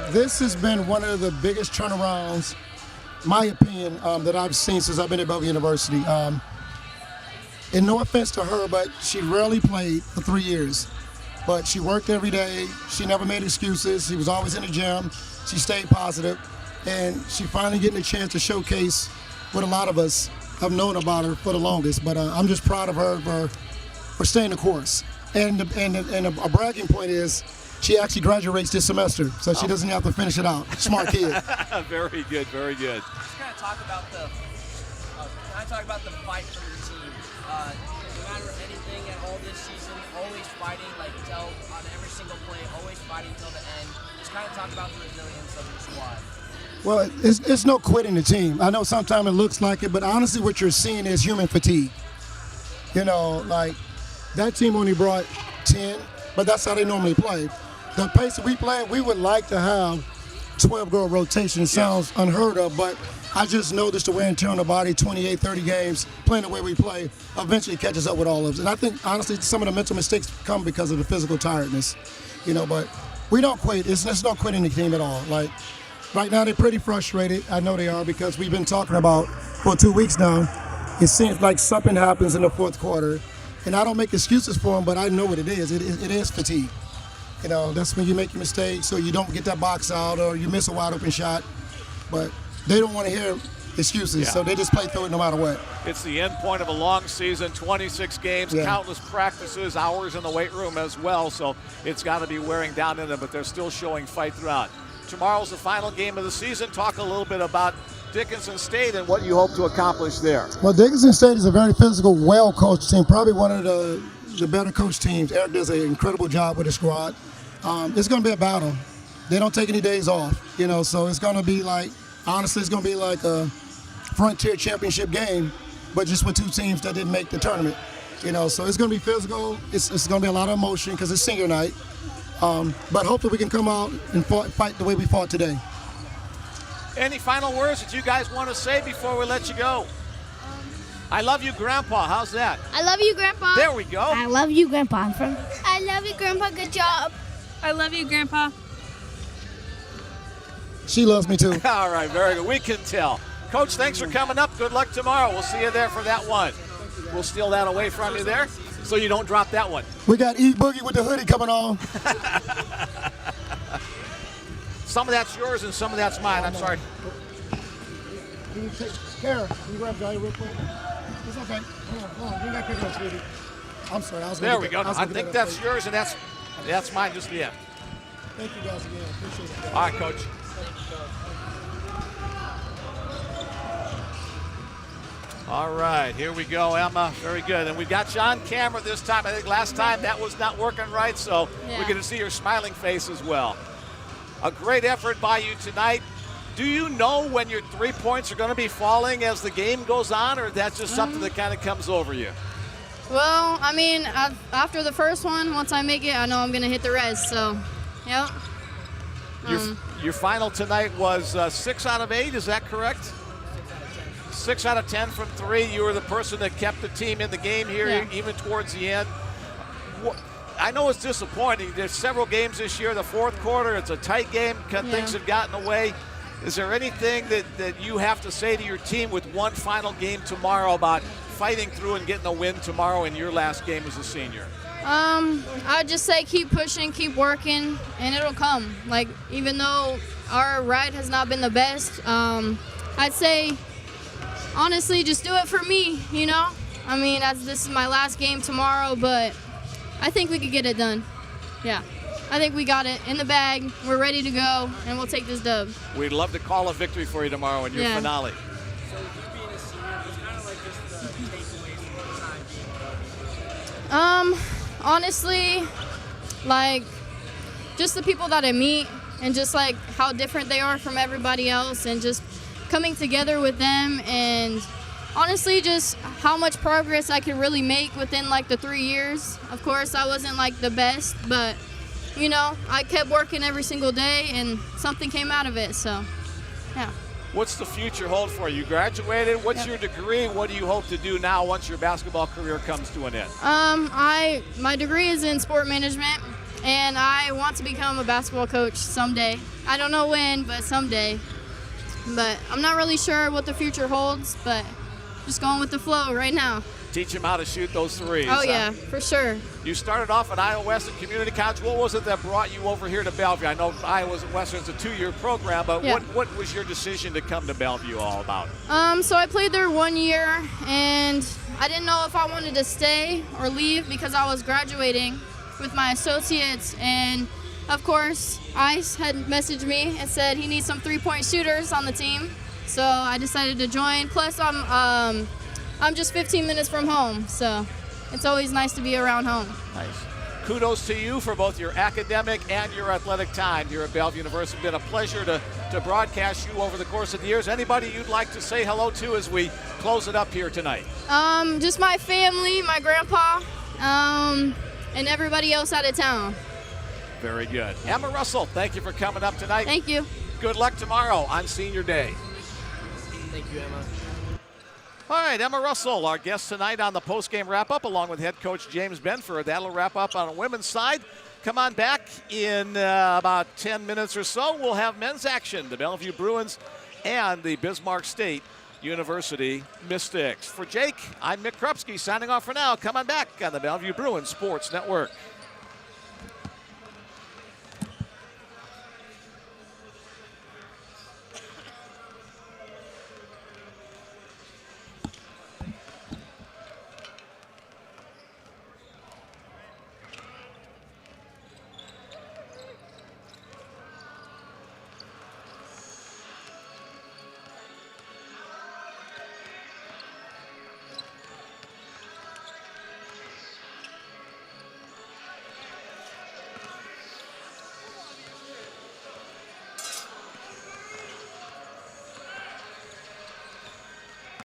This has been one of the biggest turnarounds, my opinion, that I've seen since I've been at Bellevue University. And no offense to her, but she rarely played for 3 years. But she worked every day. She never made excuses. She was always in the gym. She stayed positive. And she finally getting a chance to showcase what a lot of us have known about her for the longest. But I'm just proud of her for staying the course. And a bragging point is she actually graduates this semester, so she doesn't have to finish it out. Smart kid. Very good, very good. Just kind of talk about the fight for your team. No matter anything at all this season, always fighting, on every single play, always fighting till the end. Just kind of talk about the resilience of your squad. Well, it's no quitting the team. I know sometimes it looks like it, but honestly what you're seeing is human fatigue. That team only brought 10, but that's how they normally play. The pace that we play, we would like to have 12-girl rotation. It sounds unheard of, but I just know this the wear and tear on the body, 28, 30 games, playing the way we play, eventually catches up with all of us. And I think, honestly, some of the mental mistakes come because of the physical tiredness, but we don't quit. It's no quitting the team at all. Right now, they're pretty frustrated. I know they are because we've been talking about for 2 weeks now. It seems like something happens in the fourth quarter, and I don't make excuses for them, but I know what it is. It is fatigue. That's when you make your mistakes, so you don't get that box out or you miss a wide open shot. But they don't want to hear excuses. So they just play through it no matter what. It's the end point of a long season, 26 games, countless practices, hours in the weight room as well. So it's got to be wearing down in them, but they're still showing fight throughout. Tomorrow's the final game of the season. Talk a little bit about Dickinson State and what you hope to accomplish there. Well, Dickinson State is a very physical, well-coached team, probably one of the better coached teams. Eric does an incredible job with the squad. It's going to be a battle. They don't take any days off, so it's going to be like, honestly, it's going to be like a Frontier Championship game, but just with two teams that didn't make the tournament. So it's going to be physical. It's going to be a lot of emotion because it's senior night. But hopefully we can come out and fight the way we fought today. Any final words that you guys want to say before we let you go? I love you, Grandpa. How's that? I love you, Grandpa. There we go. I love you, Grandpa. I love you, Grandpa. Good job. I love you, Grandpa. She loves me too. All right, very good. We can tell. Coach, thanks for coming up. Good luck tomorrow. We'll see you there for that one. We'll steal that away from you there so you don't drop that one. We got E Boogie with the hoodie coming on. Some of that's yours and some of that's mine. I'm sorry. Can you take care? Can you grab Johnny real quick? It's okay. Hold on. You got to pick it up, sweetie. I'm sorry. There we go. I think that's yours and that's mine just yet. Thank you guys again. Appreciate it. All right, Coach. All right, here we go, Emma. Very good. And we got you on camera this time. I think last time that was not working right, so we're going to see your smiling face as well. A great effort by you tonight. Do you know when your 3 points are going to be falling as the game goes on, or that's just something that kind of comes over you? Well, I mean, after the first one, once I make it, I know I'm going to hit the rest, so, yep. Your final tonight was 6 out of 8, is that correct? 6 out of 10 from 3. You were the person that kept the team in the game here, even towards the end. I know it's disappointing. There's several games this year. The fourth quarter, it's a tight game. Things have gotten away. Is there anything that you have to say to your team with one final game tomorrow about fighting through and getting a win tomorrow in your last game as a senior? I'd just say keep pushing, keep working, and it'll come. Like, even though our ride has not been the best, I'd say, honestly, just do it for me, I mean, this is my last game tomorrow, but I think we could get it done. Yeah. I think we got it in the bag. We're ready to go, and we'll take this dub. We'd love to call a victory for you tomorrow in your finale. So you being a senior, what's kind of like just the takeaways from the time being? Honestly, like, just the people that I meet and just, like, how different they are from everybody else and just coming together with them and honestly just how much progress I could really make within, like, the 3 years. Of course, I wasn't, like, the best, but, I kept working every single day and something came out of it, so, yeah. What's the future hold for you? You graduated. What's your degree? What do you hope to do now once your basketball career comes to an end? My degree is in sport management, and I want to become a basketball coach someday. I don't know when, but someday. But I'm not really sure what the future holds, but just going with the flow right now. Teach them how to shoot those threes. Oh, yeah, for sure. You started off at Iowa Western Community College. What was it that brought you over here to Bellevue? I know Iowa Western's a 2-year program, but what was your decision to come to Bellevue all about? So I played there 1 year, and I didn't know if I wanted to stay or leave because I was graduating with my associates. And, of course, Ice had messaged me and said he needs some three-point shooters on the team. So I decided to join. Plus, I'm just 15 minutes from home, so it's always nice to be around home. Nice. Kudos to you for both your academic and your athletic time here at Bellevue University. It's been a pleasure to broadcast you over the course of the years. Anybody you'd like to say hello to as we close it up here tonight? Just my family, my grandpa, and everybody else out of town. Very good. Emma Russell, thank you for coming up tonight. Thank you. Good luck tomorrow on Senior Day. Thank you, Emma. All right, Emma Russell, our guest tonight on the postgame wrap-up, along with head coach James Benford. That'll wrap up on the women's side. Come on back in about 10 minutes or so. We'll have men's action, the Bellevue Bruins and the Bismarck State University Mystics. For Jake, I'm Mick Krupski signing off for now. Come on back on the Bellevue Bruins Sports Network.